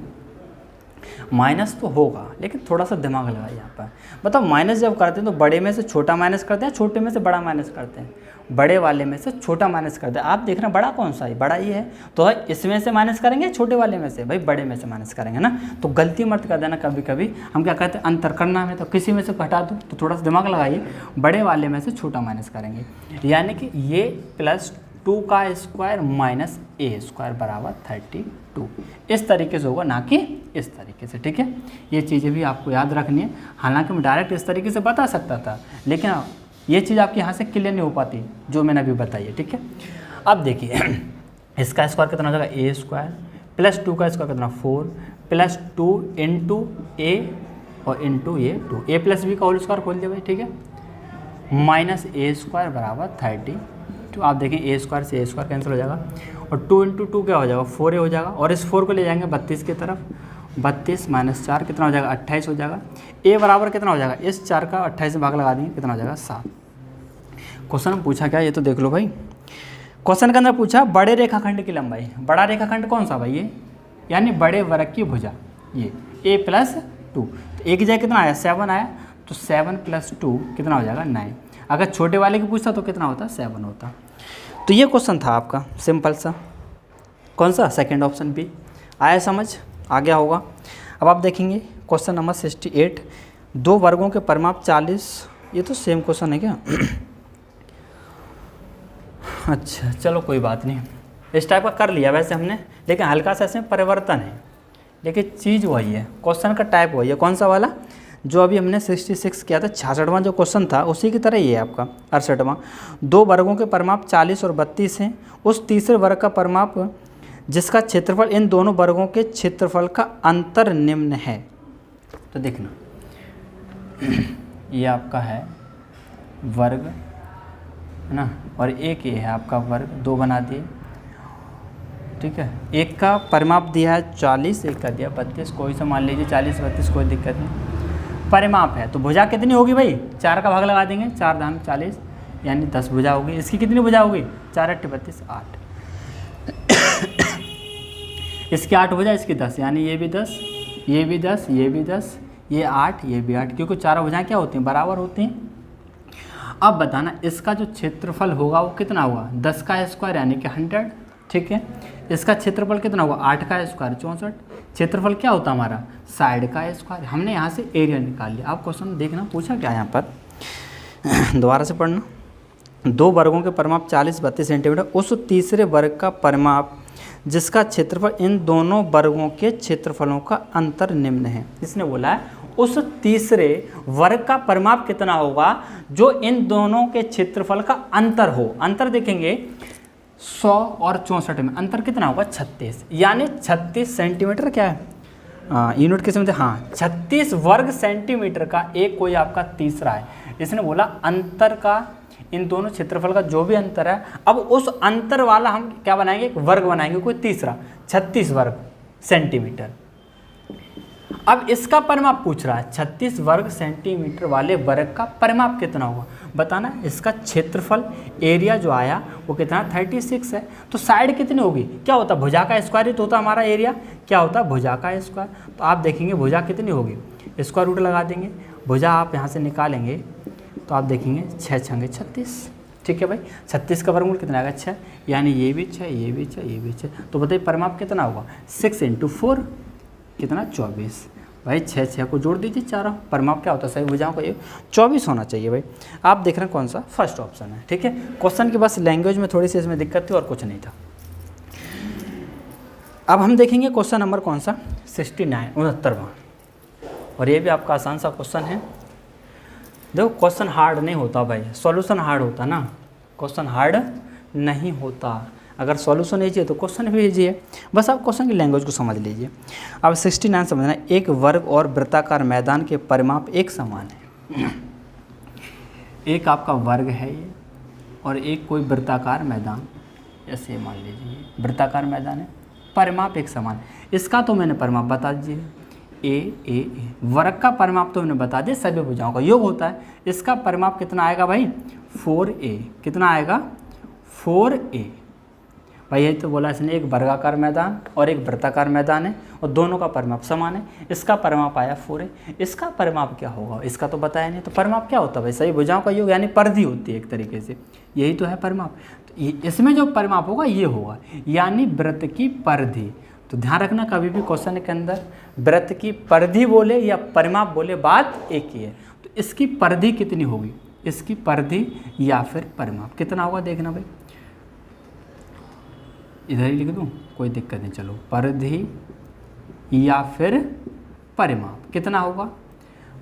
माइनस तो होगा लेकिन थोड़ा सा दिमाग लगाइए यहाँ पर। बताओ माइनस जब करते हैं तो बड़े में से छोटा माइनस करते हैं, छोटे में से बड़ा माइनस करते हैं, बड़े वाले में से छोटा माइनस करते हैं। आप देख रहे हैं बड़ा कौन सा है, बड़ा ये है, तो इसमें से माइनस करेंगे, छोटे वाले में से, भाई बड़े में से माइनस करेंगे ना। तो गलती मत कर देना, कभी कभी हम क्या कहते हैं अंतर करना है तो किसी में से हटा दो, तो थोड़ा सा दिमाग लगाइए, बड़े वाले में से छोटा माइनस करेंगे, यानी कि ये +2 का स्क्वायर माइनस a² बराबर 32, इस तरीके से होगा, ना कि इस तरीके से। ठीक है, ये चीज़ें भी आपको याद रखनी है। हालांकि मैं डायरेक्ट इस तरीके से बता सकता था, लेकिन ये चीज़ आपके यहाँ से क्लियर नहीं हो पाती जो मैंने अभी बताई है। ठीक है, अब देखिए इसका स्क्वायर कितना हो जाएगा a² +2 का स्क्वायर कितना 4 +2 इंटू a और इंटू ये 2, a+b का होल स्क्वायर खोल दिया भाई। ठीक है, माइनस a² बराबर 32। तो आप देखें a² से a² कैंसिल हो जाएगा और 2 इंटू 2 क्या हो जाएगा 4a हो जाएगा, और इस 4 को ले जाएंगे 32 की तरफ, 32 - 4 कितना हो जाएगा 28 हो जाएगा। a बराबर कितना हो जाएगा, इस 4 का 28 में भाग लगा देंगे, कितना हो जाएगा 7। क्वेश्चन में पूछा क्या, ये तो देख लो भाई, क्वेश्चन के अंदर पूछा बड़े रेखाखंड की लंबाई। बड़ा रेखाखंड कौन सा भाई, ये यानी बड़े वर्ग की भुजा, ये a+2, तो a की जगह कितना आया 7 आया, तो 7 + 2 कितना हो जाएगा 9। अगर छोटे वाले की पूछता तो कितना होता 7 होता। तो ये क्वेश्चन था आपका सिंपल सा, कौन सा, सेकंड ऑप्शन बी। आया समझ, आ गया होगा। अब आप देखेंगे क्वेश्चन नंबर 68, दो वर्गों के परिमाप 40, ये तो सेम क्वेश्चन है क्या अच्छा चलो कोई बात नहीं, इस टाइप का कर लिया वैसे हमने, लेकिन हल्का सा इसमें परिवर्तन है, लेकिन चीज़ वही है, क्वेश्चन का टाइप वही है। कौन सा वाला, जो अभी हमने 66 किया था, 66वां जो क्वेश्चन था उसी की तरह ये है आपका 68वां। दो वर्गों के परिमाप 40 और 32 हैं, उस तीसरे वर्ग का परिमाप जिसका क्षेत्रफल इन दोनों वर्गों के क्षेत्रफल का अंतर निम्न है। तो देखना ये आपका है वर्ग, है ना, और एक ये है आपका वर्ग, 2 बना दिए। ठीक है, एक का परिमाप दिया है 40, एक का दिया 32, कोई सा मान लीजिए 40 32, कोई दिक्कत नहीं। परिमाप है तो भुजा कितनी होगी भाई, 4 का भाग लगा देंगे, 4 धाम 40, यानी 10 भुजा होगी। इसकी कितनी भुजा होगी? 4 8 32 8। इसकी 8 भुजा, इसकी 10, यानी ये भी 10, ये भी 10, ये भी 10, ये 8, ये भी 8, क्योंकि चारों भुजाएं क्या होती हैं? बराबर होती हैं। अब बताना इसका जो क्षेत्रफल होगा वो कितना होगा? 10 का स्क्वायर यानी कि 100, ठीक है। इसका क्षेत्रफल कितना होगा? 8 का स्क्वायर 64। क्षेत्रफल क्या होता है हमारा? साइड का स्क्वायर। हमने यहाँ से एरिया निकाल लिया। अब क्वेश्चन देखना पूछा क्या यहाँ पर, दोबारा से पढ़ना। 2 वर्गों के परिमाप 40 32 सेंटीमीटर, उस तीसरे वर्ग का परिमाप जिसका क्षेत्रफल इन दोनों वर्गों के क्षेत्रफलों का अंतर निम्न है। इसने बोला है उस तीसरे वर्ग का परिमाप कितना होगा जो इन दोनों के क्षेत्रफल का अंतर हो। अंतर देखेंगे 100 और 64 में अंतर कितना होगा? 36, यानी 36 सेंटीमीटर क्या है? यूनिट किस में? हाँ, 36 वर्ग सेंटीमीटर का एक कोई आपका तीसरा है। इसने बोला अंतर का, इन दोनों क्षेत्रफल का जो भी अंतर है, अब उस अंतर वाला हम क्या बनाएंगे? एक वर्ग बनाएंगे, कोई तीसरा, 36 वर्ग सेंटीमीटर। अब इसका परिमाप पूछ रहा है, 36 वर्ग सेंटीमीटर वाले वर्ग का परिमाप कितना होगा बताना। इसका क्षेत्रफल एरिया जो आया वो कितना? 36 है। तो साइड कितनी होगी? क्या होता है? भुजा का स्क्वायर ही तो होता हमारा एरिया। क्या होता है? भुजा का स्क्वायर। तो आप देखेंगे भुजा कितनी होगी, स्क्वायर रूट लगा देंगे, भुजा आप यहाँ से निकालेंगे तो आप देखेंगे 6 छंगे 36, ठीक है भाई। 36 का वर्गमूल कितना आएगा? 6, यानी ये भी 6, ये भी 6, ये भी 6। तो बताइए परिमाप कितना होगा? 6 × 4 कितना? 24। भाई 6 6 को जोड़ दीजिए चारों, परिमाप क्या होता है? सही भुजाओं का ये 24 होना चाहिए भाई। आप देख रहे हैं कौन सा? फर्स्ट ऑप्शन है, ठीक है। क्वेश्चन की बस लैंग्वेज में थोड़ी सी इसमें दिक्कत थी और कुछ नहीं था। अब हम देखेंगे क्वेश्चन नंबर कौन सा? 69, 69वां, और ये भी आपका आसान सा क्वेश्चन है। देखो क्वेश्चन हार्ड नहीं होता भाई, सॉल्यूशन हार्ड होता ना, क्वेश्चन हार्ड नहीं होता। अगर सॉल्यूशन ईजी है तो क्वेश्चन भी ईजी है, बस आप क्वेश्चन की लैंग्वेज को समझ लीजिए। अब 69 समझना, एक वर्ग और वृत्ताकार मैदान के परिमाप एक समान है। एक आपका वर्ग है ये और एक कोई वृत्ताकार मैदान, ऐसे मान लीजिए वृत्ताकार मैदान है, परिमाप एक समान। इसका तो मैंने परिमाप बता दीजिए, ए। वर्ग का परिमाप तो हमने बता दिया, सभी भुजाओं का योग होता है। इसका परिमाप कितना आएगा भाई? 4a। कितना आएगा? 4a। भाई यही तो बोला इसने, एक वर्गाकार मैदान और एक वृत्ताकार मैदान है और दोनों का परिमाप समान है। इसका परिमाप आया 4a। इसका परिमाप क्या होगा? इसका तो बताया नहीं। तो परिमाप क्या होता है भाई? सही भुजाओं का योग, यानी परिधि होती है एक तरीके से, यही तो है परिमाप। तो इसमें जो परिमाप होगा ये होगा, यानी वृत्त की परिधि। तो ध्यान रखना कभी भी क्वेश्चन के अंदर वृत्त की परिधि बोले या परिमाप बोले, बात एक ही है। तो इसकी परिधि कितनी होगी? इसकी परिधि या फिर परिमाप कितना होगा देखना भाई, इधर ही लिख दूँ, कोई दिक्कत नहीं। चलो, परिधि या फिर परिमाप कितना होगा?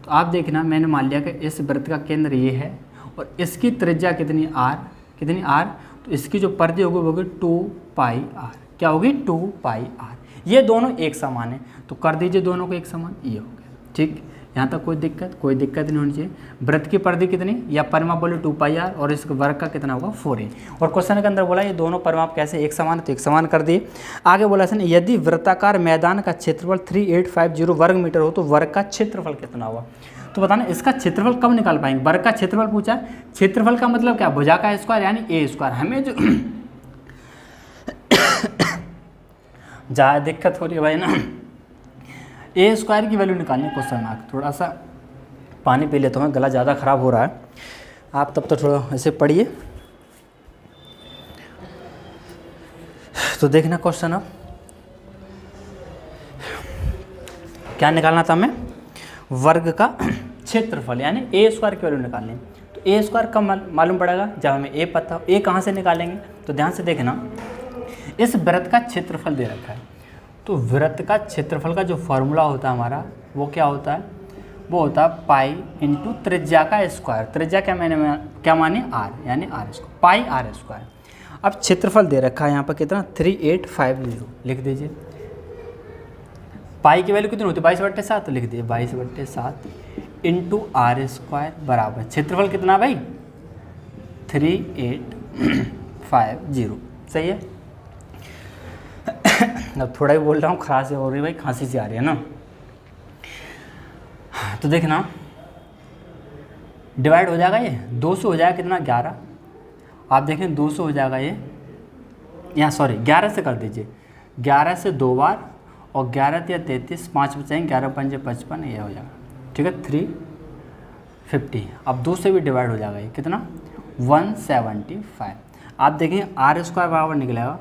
तो आप देखना, मैंने मान लिया कि इस वृत्त का केंद्र ये है और इसकी त्रिज्या कितनी? r। कितनी? r। तो इसकी जो परिधि होगी वो होगी 2πr। क्या होगी? 2πr। ये दोनों एक समान है, तो कर दीजिए दोनों को एक समान, ये हो गया, ठीक। यहाँ तक कोई दिक्कत नहीं होनी चाहिए। वृत्त की परिधि कितनी या परिमाप बोले 2πr और इसके वर्ग का कितना होगा? 4a। और क्वेश्चन के अंदर बोला ये दोनों परिमाप कैसे एक समान है, तो एक समान कर दिए। आगे बोला इसने, यदि वृत्ताकार मैदान का क्षेत्रफल 3850 वर्ग मीटर हो तो वर्ग का क्षेत्रफल कितना होगा? तो बताना इसका क्षेत्रफल कब निकाल पाएंगे? वर्ग का क्षेत्रफल पूछा है। क्षेत्रफल का मतलब क्या? भुजा का स्क्वायर यानी a स्क्वायर। हमें जो ज़्यादा दिक्कत हो रही है भाई ना, ए स्क्वायर की वैल्यू निकालनी है क्वेश्चन मार्क। थोड़ा सा पानी पी लेता हूँ, गला ज़्यादा ख़राब हो रहा है। आप तब तक थोड़ा ऐसे पढ़िए। तो देखना क्वेश्चन, अब क्या निकालना था हमें? वर्ग का क्षेत्रफल यानी ए स्क्वायर की वैल्यू निकालनी है। तो ए स्क्वायर कब मालूम पड़ेगा? जब हमें ए पता हो। ए कहाँ से निकालेंगे? तो ध्यान से देखना, इस वृत्त का क्षेत्रफल दे रखा है, तो वृत्त का क्षेत्रफल का जो फॉर्मूला होता है हमारा, वो क्या होता है? वो होता है पाई इंटू त्रिज्या का स्क्वायर। त्रिज्या क्या माने? r, यानी r स्क्वायर, पाई r स्क्वायर। अब क्षेत्रफल दे रखा है यहाँ पर कितना? 3850 लिख दीजिए। पाई की वैल्यू कितनी होती है? 22/7, तो लिख दिए 22/7 इंटू r स्क्वायर बराबर क्षेत्रफल कितना भाई? 3850। सही है। अब थोड़ा ही बोल रहा हूँ, खराश हो रही भाई, खांसी से आ रही है ना। तो देखना डिवाइड हो जाएगा, ये 2 से हो जाएगा कितना? 11, आप देखें 200 हो जाएगा ये, यहाँ सॉरी 11 से कर दीजिए, 11 से 2 बार और 11 या 33, 5 बचाएंगे, 11 पंजे 55, ये हो जाएगा, ठीक है 350। अब 2 से भी डिवाइड हो जाएगा ये कितना 175। आप देखें आर स्क्वायर बराबर निकलेगा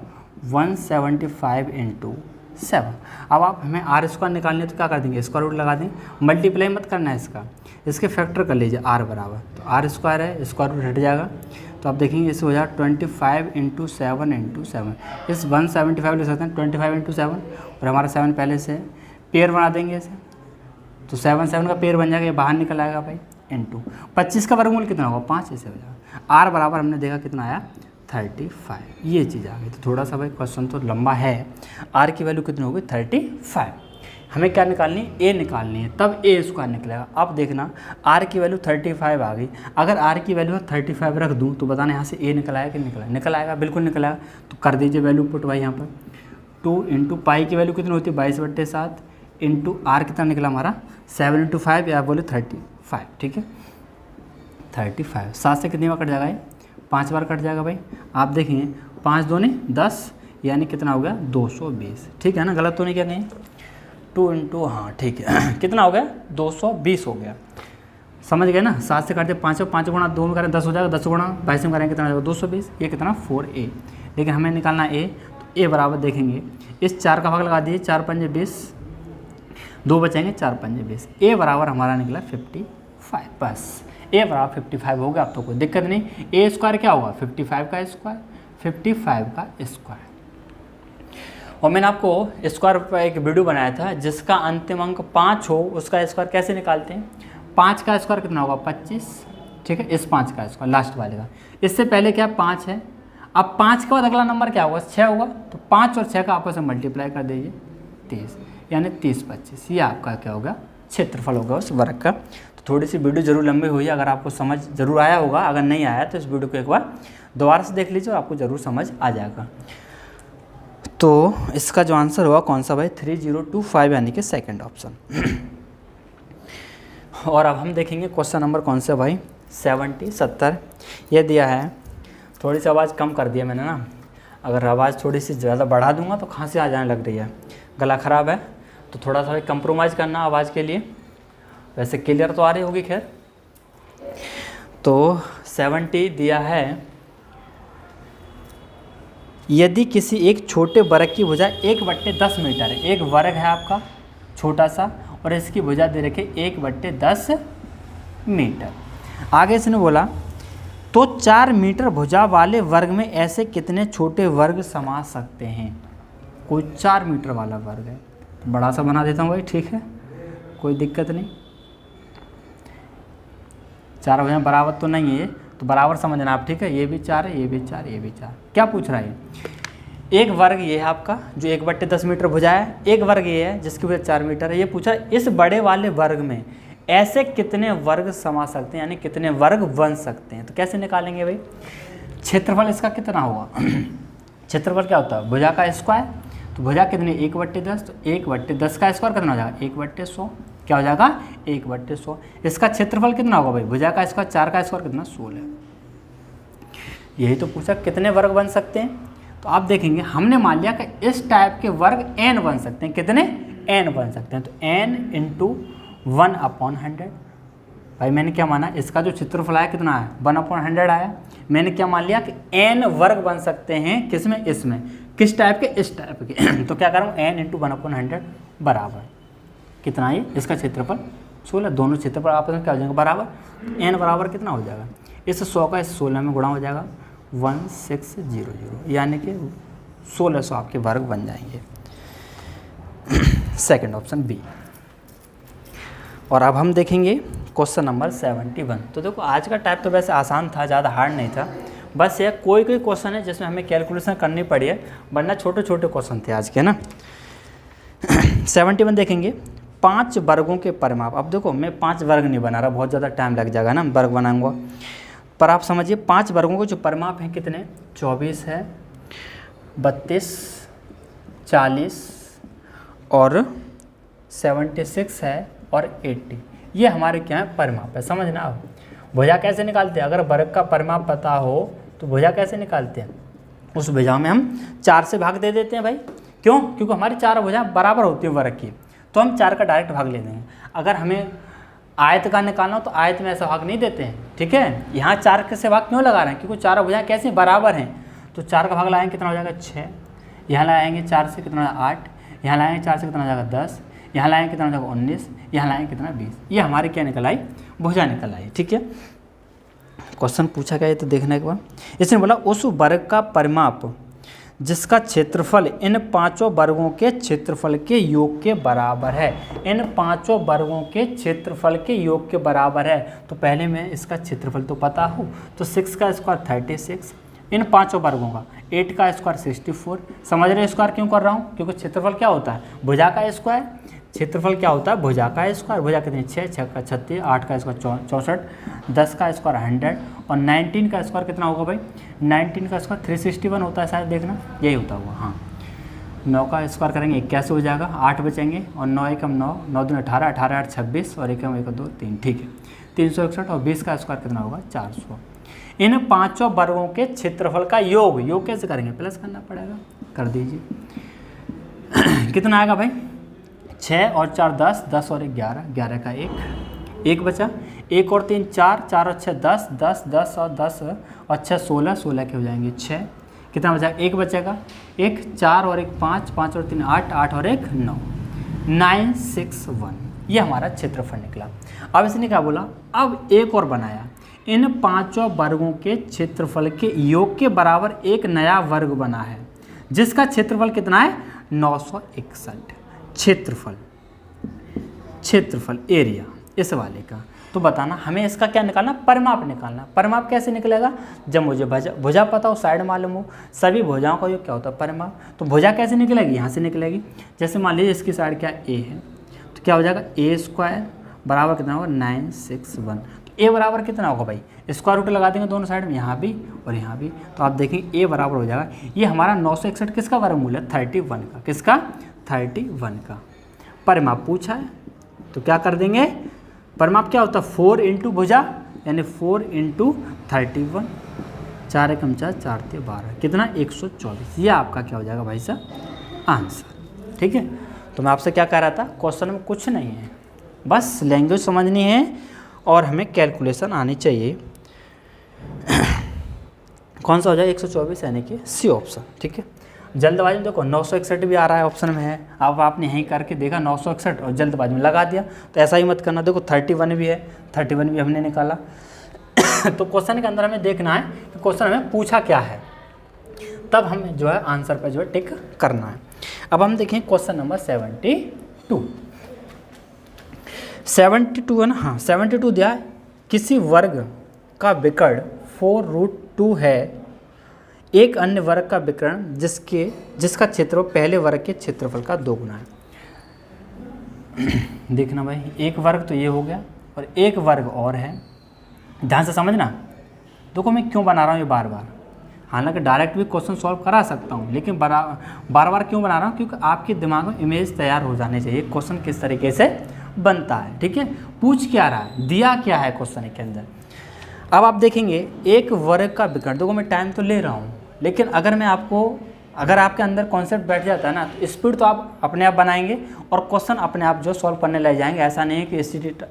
175 इंटू 7। अब आप हमें आर स्क्वायर निकालने तो क्या कर देंगे, स्क्वायर रूट लगा देंगे, मल्टीप्लाई मत करना है इसका, इसके फैक्टर कर लीजिए आर बराबर, तो आर स्क्वायर है स्क्वायर रूट हट जाएगा, तो आप देखेंगे इससे हो जाएगा 25 इंटू 7 इंटू 7। इस 175 लिख सकते हैं 25 इंटू 7, और हमारा 7 पहले से है, पेयर बना देंगे इसे, तो 7 का पेयर बन जाएगा, ये बाहर निकल आएगा भाई, इंटू 25 का वर्गमूल कितना होगा 5, ऐसे हो जाएगा। आर बराबर हमने देखा कितना आया 35, ये चीज़ आ गई। तो थोड़ा सा भाई क्वेश्चन तो लंबा है। आर की वैल्यू कितनी होगी 35, हमें क्या निकालनी है ए निकालनी है, तब ए स्क्वायर निकलेगा। अब देखना आर की वैल्यू 35 आ गई, अगर आर की वैल्यू 35 रख दूँ तो बताना यहाँ से ए निकल आएगा कि निकल आएगा, बिल्कुल निकल आएगा। तो कर दीजिए वैल्यू पुट भाई यहाँ पर 2 इंटू पाई की वैल्यू कितनी होती है 22/7 इंटू आर कितना निकला हमारा 7 इंटू 5 या बोले 35, ठीक है 35। 7 से कितनी बार कट जाएगा ये 5 बार कट जाएगा भाई। आप देखेंगे 5 दूनी 10 यानी कितना हो गया 220, ठीक है ना, गलत तो नहीं क्या कहीं 2 इंटू हाँ ठीक है कितना हो गया 220 हो गया, समझ गए ना। 7 से काटते 5 गुणा 2 में करें 10 हो जाएगा, 10 गुणा 22 में करेंगे कितना हो जाएगा 220, ये कितना 4a, लेकिन हमें निकालना ए, तो ए बराबर देखेंगे इस 4 का भाग लगा दीजिए, 4 पंजे 20, 2 बचेंगे 4 पंजे 20, ए बराबर हमारा निकला 55, बस ए बराबर 55 होगा। अब तो कोई दिक्कत नहीं, ए स्क्वायर क्या होगा 55 का स्क्वायर, 55 का स्क्वायर। और मैंने आपको स्क्वायर पर एक वीडियो बनाया था जिसका अंतिम अंक 5 हो उसका स्क्वायर कैसे निकालते हैं। 5 का स्क्वायर कितना होगा 25, ठीक है, इस 5 का स्क्वायर लास्ट वाले का, इससे पहले क्या 5 है, अब 5 के बाद अगला नंबर क्या होगा 6 होगा, तो 5 और 6 का आपस में मल्टीप्लाई कर दीजिए 30, यानी 30/25, ये आपका क्या होगा क्षेत्रफल होगा उस वर्ग का। तो थोड़ी सी वीडियो जरूर लंबी हुई है, अगर आपको समझ जरूर आया होगा, अगर नहीं आया तो इस वीडियो को एक बार दोबारा से देख लीजिए, आपको ज़रूर समझ आ जाएगा। तो इसका जो आंसर हुआ कौन सा भाई 3025, यानी कि सेकंड ऑप्शन। और अब हम देखेंगे क्वेश्चन नंबर कौन सा भाई 70 ये दिया है। थोड़ी सी आवाज़ कम कर दिया मैंने ना, अगर आवाज़ थोड़ी सी ज़्यादा बढ़ा दूंगा तो खांसी आ जाने लग रही है, गला ख़राब है, तो थोड़ा सा कंप्रोमाइज़ करना आवाज़ के लिए। वैसे क्लियर तो आ रही होगी खैर। तो 70 दिया है, यदि किसी एक छोटे वर्ग की भुजा 1/10 मीटर है, एक वर्ग है आपका छोटा सा और इसकी भुजा दे रखे 1/10 मीटर। आगे इसने बोला तो 4 मीटर भुजा वाले वर्ग में ऐसे कितने छोटे वर्ग समा सकते हैं। कोई 4 मीटर वाला वर्ग है, बड़ा सा बना देता हूँ भाई, ठीक है कोई दिक्कत नहीं। 4 भुजा बराबर तो नहीं है, तो बराबर समझना आप, ठीक है, ये भी 4 है, ये भी 4, ये भी 4। क्या पूछ रहा है, एक वर्ग ये है आपका जो 1/10 मीटर भुजा है, एक वर्ग ये है जिसकी भुजा 4 मीटर है। ये पूछा इस बड़े वाले वर्ग में ऐसे कितने वर्ग समा सकते हैं, यानी कितने वर्ग बन सकते हैं। तो कैसे निकालेंगे भाई, क्षेत्रफल इसका कितना होगा क्षेत्रफल क्या होता है भुजा का स्क्वायर, तो भुजा कितनी 1/10, तो 1/10 का स्क्वायर कितना हो जाएगा 1/100, क्या हो जाएगा 1/100। इसका क्षेत्रफल कितना होगा भाई भुजा का स्क्वायर, 4 का स्क्वायर कितना 16। यही तो पूछा कितने वर्ग बन सकते हैं। तो आप देखेंगे हमने मान लिया कि इस टाइप के वर्ग n बन सकते हैं, कितने n बन सकते हैं, तो n × 1/100। भाई मैंने क्या माना, इसका जो क्षेत्रफल आया कितना है 1/100 आया। मैंने क्या मान लिया कि n वर्ग बन सकते हैं, किसमें इसमें, किस टाइप के इस टाइप के तो क्या करूँ n × 1/100 बराबर कितना है इसका क्षेत्रफल 16। दोनों क्षेत्रफल आपस में क्या हो जाएगा बराबर, n बराबर कितना हो जाएगा, इस 100 का इस 16 में गुणा हो जाएगा 1600, यानी कि 1600 आपके वर्ग बन जाएंगे। Second option B. और अब हम देखेंगे क्वेश्चन नंबर 71। तो देखो आज का टाइप तो वैसे आसान था, ज़्यादा हार्ड नहीं था, बस ये कोई क्वेश्चन है जिसमें हमें कैलकुलेशन करनी पड़ी है, वरना छोटे छोटे क्वेश्चन थे आज के ना। 71 देखेंगे 5 वर्गों के परिमाप। अब देखो मैं 5 वर्ग नहीं बना रहा, बहुत ज़्यादा टाइम लग जाएगा ना वर्ग बनाऊंगा, पर आप समझिए 5 वर्गों के जो परिमाप हैं कितने 24 है, 32, 40 और 76 है और 80। ये हमारे क्या है परिमाप है, समझना। आप भुजा कैसे निकालते हैं, अगर वर्ग का परिमाप पता हो तो भुजा कैसे निकालते हैं, उस भुजा में हम 4 से भाग दे देते हैं भाई। क्यों? क्योंकि हमारी 4 भुजा बराबर होती है वर्ग की, तो हम 4 का डायरेक्ट भाग ले देंगे। अगर हमें आयत का निकालना हो तो आयत में ऐसा भाग नहीं देते हैं, ठीक है। यहाँ 4 से भाग क्यों लगा रहे हैं? क्योंकि 4 भुजाएं कैसे बराबर हैं, तो 4 का भाग लाएंगे कितना हो जाएगा 6, यहाँ लाएंगे 4 से कितना हो जाएगा 8, यहाँ लाएंगे 4 से कितना हो जाएगा 10, यहाँ लाएंगे कितना हो जाएगा 19, यहाँ लाएंगे कितना 20। ये हमारी क्या निकल आई? भुजा निकल आई, ठीक है। क्वेश्चन पूछा गया है तो देखना एक बार। इसने बोला उस वर्ग का परिमाप जिसका क्षेत्रफल इन 5 वर्गों के क्षेत्रफल के योग के बराबर है। इन 5 वर्गों के क्षेत्रफल के योग के बराबर है, तो पहले मैं इसका क्षेत्रफल तो पता हो, तो 6 का स्क्वायर 36, इन 5 वर्गों का 8 का स्क्वायर 64। समझ रहे स्क्वायर क्यों कर रहा हूँ? क्योंकि क्षेत्रफल क्या होता है? भुजा का स्क्वायर। क्षेत्रफल क्या होता है? भुजा का स्क्वायर। भुजा कितनी? 6, 6 का 36, 8 का स्क्वायर 64, 10 का स्क्वायर 100 और 19 का स्क्वायर कितना होगा भाई? 19 का स्क्वायर 361 होता है शायद, देखना यही होता होगा। हाँ, 9 का स्क्वायर करेंगे 81 हो जाएगा, 8 बचेंगे और 9 एकम 9, 9 दूनी 18, 18 8 26 और एकम 1 2 3, ठीक है 361 और 20 का स्क्वायर कितना होगा? 400। इन 5 वर्गों के क्षेत्रफल का योग कैसे करेंगे? प्लस करना पड़ेगा, कर दीजिए। कितना आएगा भाई? 6 और 4 10, 10 और 1 11, 11 का 1 बचा, 1 और 3 4, 4 और 6 10, 10 10 और 10 और 6 16, 16 के हो जाएंगे 6। कितना बचा? 1 बचेगा, 1 4 और 1 5, 5 और 3 8, 8 और 1 9, 961। ये हमारा क्षेत्रफल निकला। अब इसने क्या बोला? अब एक और बनाया, इन 5 वर्गों के क्षेत्रफल के योग के बराबर एक नया वर्ग बना है जिसका क्षेत्रफल कितना है? 961। क्षेत्रफल एरिया इस वाले का। तो बताना हमें इसका क्या निकालना? परिमाप निकालना। परिमाप कैसे निकलेगा? जब मुझे भुजा पता हो, साइड मालूम हो, सभी भुजाओं का योग क्या होता है? परिमाप। तो भुजा कैसे निकलेगी? यहाँ से निकलेगी। जैसे मान लीजिए इसकी साइड क्या ए है, तो क्या हो जाएगा? ए स्क्वायर बराबर कितना होगा? 961। तो ए बराबर कितना होगा भाई? स्क्वायर रूट लगा देंगे दोनों साइड में, यहाँ भी और यहाँ भी, तो आप देखेंगे ए बराबर हो जाएगा। ये हमारा 961 किसका वर्गमूल है? 31 का। किसका? 31 का। परिमाप पूछा है तो क्या कर देंगे? परिमाप क्या होता है? 4 इंटू भुजा, यानी 4 इंटू 31, 4 एकम 4, 4 ते 12, कितना? 124। ये आपका क्या हो जाएगा भाई साहब? आंसर, ठीक है। तो मैं आपसे क्या कह रहा था, क्वेश्चन में कुछ नहीं है, बस लैंग्वेज समझनी है और हमें कैलकुलेशन आनी चाहिए। कौन सा हो जाए? 124 यानी कि सी ऑप्शन, ठीक है। जल्दबाजी में देखो 961 भी आ रहा है ऑप्शन में है, अब आपने यहीं करके देखा 961 और जल्दबाजी में लगा दिया, तो ऐसा ही मत करना। देखो 31 भी है, 31 भी हमने निकाला। तो क्वेश्चन के अंदर हमें देखना है कि क्वेश्चन हमें पूछा क्या है, तब हमें जो है आंसर पर जो है टिक करना है। अब हम देखें क्वेश्चन नंबर 72 है ना। हाँ 72 दिया है, किसी वर्ग का विकर्ण 4√2 है, एक अन्य वर्ग का विकर्ण जिसका क्षेत्रफल पहले वर्ग के क्षेत्रफल का 2 गुना है। देखना भाई, एक वर्ग तो ये हो गया और एक वर्ग और है, ध्यान से समझना। देखो मैं क्यों बना रहा हूँ ये बार बार, हालांकि डायरेक्ट भी क्वेश्चन सॉल्व करा सकता हूँ, लेकिन बार बार क्यों बना रहा हूँ? क्योंकि आपके दिमाग में इमेज तैयार हो जाने चाहिए क्वेश्चन किस तरीके से बनता है, ठीक है। पूछ क्या रहा है, दिया क्या है क्वेश्चन के अंदर। अब आप देखेंगे एक वर्ग का विकर्ण, देखो मैं टाइम तो ले रहा हूँ, लेकिन अगर आपके अंदर कॉन्सेप्ट बैठ जाता है ना, तो स्पीड तो आप अपने आप बनाएंगे और क्वेश्चन अपने आप जो सॉल्व करने लग जाएंगे। ऐसा नहीं है कि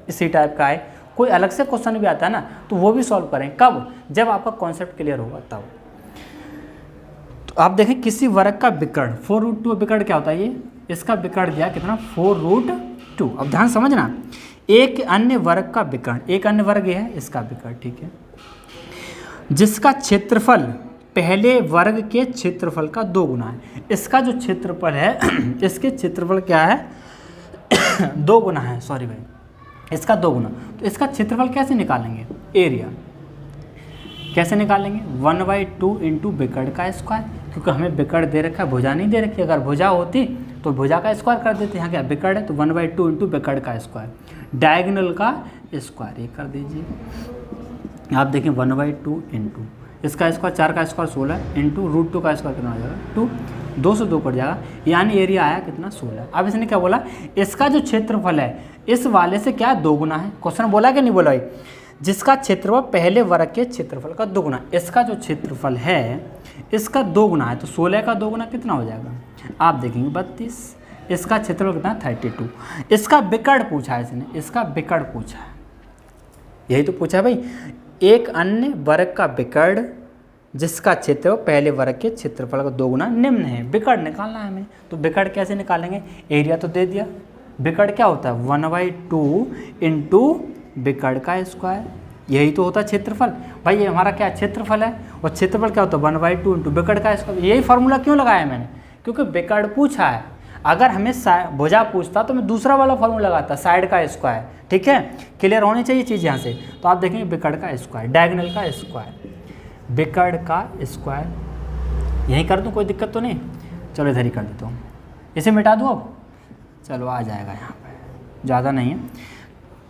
इसी टाइप का है, कोई अलग से क्वेश्चन भी आता है ना, तो वो भी सॉल्व करें। कब? जब आपका कॉन्सेप्ट क्लियर होगा तब। तो आप देखें किसी वर्ग का विकर्ण 4√2, विकर्ण क्या होता है? ये इसका विकर्ण दिया कितना? 4√2। अब ध्यान समझना, एक अन्य वर्ग का विकर्ण, एक अन्य वर्ग ये है, इसका विकर्ण, ठीक है, जिसका क्षेत्रफल पहले वर्ग के क्षेत्रफल का 2 गुना है। इसका जो क्षेत्रफल है इसके क्षेत्रफल क्या है? 2 गुना है, सॉरी भाई, इसका 2 गुना। तो इसका क्षेत्रफल कैसे निकालेंगे? एरिया कैसे निकालेंगे? 1/2 इंटू विकर्ण का स्क्वायर, क्योंकि हमें विकर्ण दे रखा है, भुजा नहीं दे रखी। अगर भुजा होती तो भुजा का स्क्वायर कर देते, यहाँ क्या विकर्ण है तो 1/2 इंटू विकर्ण का स्क्वायर, डायगोनल का स्क्वायर, ये कर दीजिए। आप देखें 1/2 इंटू इसका स्क्वायर, 4 का स्क्वायर 16 इंटू √2 का स्क्वायर कितना हो जाएगा? 2, 2 से 2 कट जाएगा, यानी एरिया आया कितना? 16। अब इसने क्या बोला? इसका जो क्षेत्रफल है इस वाले से क्या 2 गुना है। क्वेश्चन बोला कि नहीं बोला भाई? जिसका क्षेत्रफल पहले वर्ग के क्षेत्रफल का दोगुना। इसका जो क्षेत्रफल है इसका 2 गुना है, तो 16 का 2 गुना कितना हो जाएगा, आप देखेंगे 32। इसका क्षेत्रफल कितना, 32। इसका विकर्ण पूछा है इसने, इसका विकर्ण पूछा है, यही तो पूछा है भाई, एक अन्य वर्ग का विकर्ण जिसका क्षेत्रफल पहले वर्ग के क्षेत्रफल का 2 गुना निम्न है। विकर्ण निकालना है हमें, तो विकर्ण कैसे निकालेंगे, एरिया तो दे दिया, विकर्ण क्या होता है 1/2 इंटू विकर्ण का स्क्वायर, यही तो होता है क्षेत्रफल। भाई ये हमारा क्या क्षेत्रफल है, और क्षेत्रफल क्या होता है 1/2 इंटू विकर्ण का स्क्वायर। यही फार्मूला क्यों लगाया मैंने, क्योंकि विकर्ण पूछा है। अगर हमें भुजा पूछता तो मैं दूसरा वाला फार्मूला लगाता, साइड का स्क्वायर। ठीक है, क्लियर होनी चाहिए चीज़ यहाँ से। तो आप देखेंगे विकर्ण का स्क्वायर, डायगोनल का स्क्वायर, विकर्ण का स्क्वायर यहीं कर दूँ, कोई दिक्कत तो नहीं। चलो इधर ही कर देता हूँ, इसे मिटा दूँ अब, चलो आ जाएगा यहाँ पे, ज़्यादा नहीं है।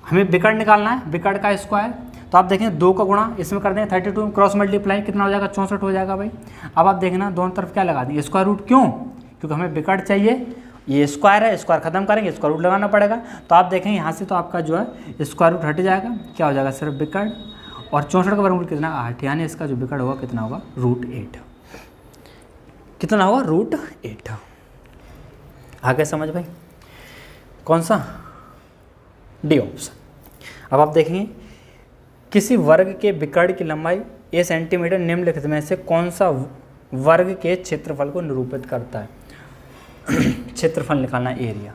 हमें विकर्ण निकालना है, विकर्ण का स्क्वायर, तो आप देखें 2 का गुणा इसमें कर दें 32 में क्रॉस मल्टीप्लाई कितना हो जाएगा 64 हो जाएगा भाई। अब आप देखना दोनों तरफ क्या लगा देंगे स्क्वायर रूट, क्यों, क्योंकि हमें विकर्ण चाहिए, ये स्क्वायर है, स्क्वायर खत्म करेंगे स्क्वायर रूट लगाना पड़ेगा। तो आप देखेंगे यहाँ से तो आपका जो है स्क्वायर रूट हट जाएगा, क्या हो जाएगा सिर्फ विकर्ण, और 64 का वर्गमूल कितना 8, यानी इसका जो विकर्ण होगा कितना होगा √8, कितना होगा √8। आगे समझ भाई, कौन सा, डी ऑप्शन। अब आप देखेंगे किसी वर्ग के विकर्ण की लंबाई a सेंटीमीटर, निम्नलिखित में से कौन सा वर्ग के क्षेत्रफल को निरूपित करता है। क्षेत्रफल निकालना, एरिया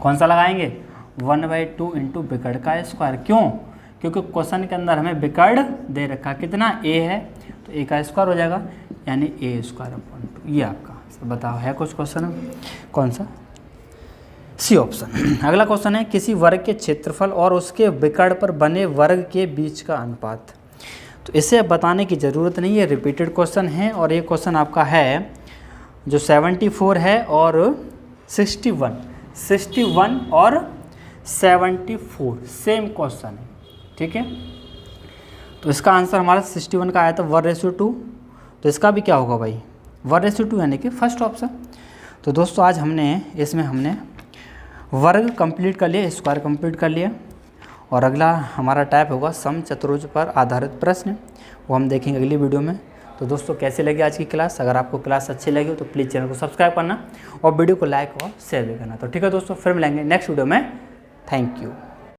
कौन सा लगाएंगे 1/2 इंटू विकर्ण का स्क्वायर, क्यों, क्योंकि क्वेश्चन के अंदर हमें विकर्ण दे रखा कितना a है, तो a का स्क्वायर हो जाएगा, यानी a²/2। ये आपका बताओ है कुछ क्वेश्चन, कौन सा, सी ऑप्शन। अगला क्वेश्चन है किसी वर्ग के क्षेत्रफल और उसके विकर्ण पर बने वर्ग के बीच का अनुपात। तो इसे बताने की ज़रूरत नहीं है, रिपीटेड क्वेश्चन है, और ये क्वेश्चन आपका है जो 74 है और 61 और 74 सेम क्वेश्चन है। ठीक है, तो इसका आंसर हमारा 61 का आया था 1:2, तो इसका भी क्या होगा भाई 1:2, यानी कि फर्स्ट ऑप्शन। तो दोस्तों आज हमने वर्ग कंप्लीट कर लिया, स्क्वायर कंप्लीट कर लिया, और अगला हमारा टाइप होगा समचतुर्भुज पर आधारित प्रश्न, वो हम देखेंगे अगली वीडियो में। तो दोस्तों कैसे लगी आज की क्लास, अगर आपको क्लास अच्छी लगी हो तो प्लीज़ चैनल को सब्सक्राइब करना और वीडियो को लाइक और शेयर भी करना। तो ठीक है दोस्तों, फिर मिलेंगे नेक्स्ट वीडियो में, थैंक यू।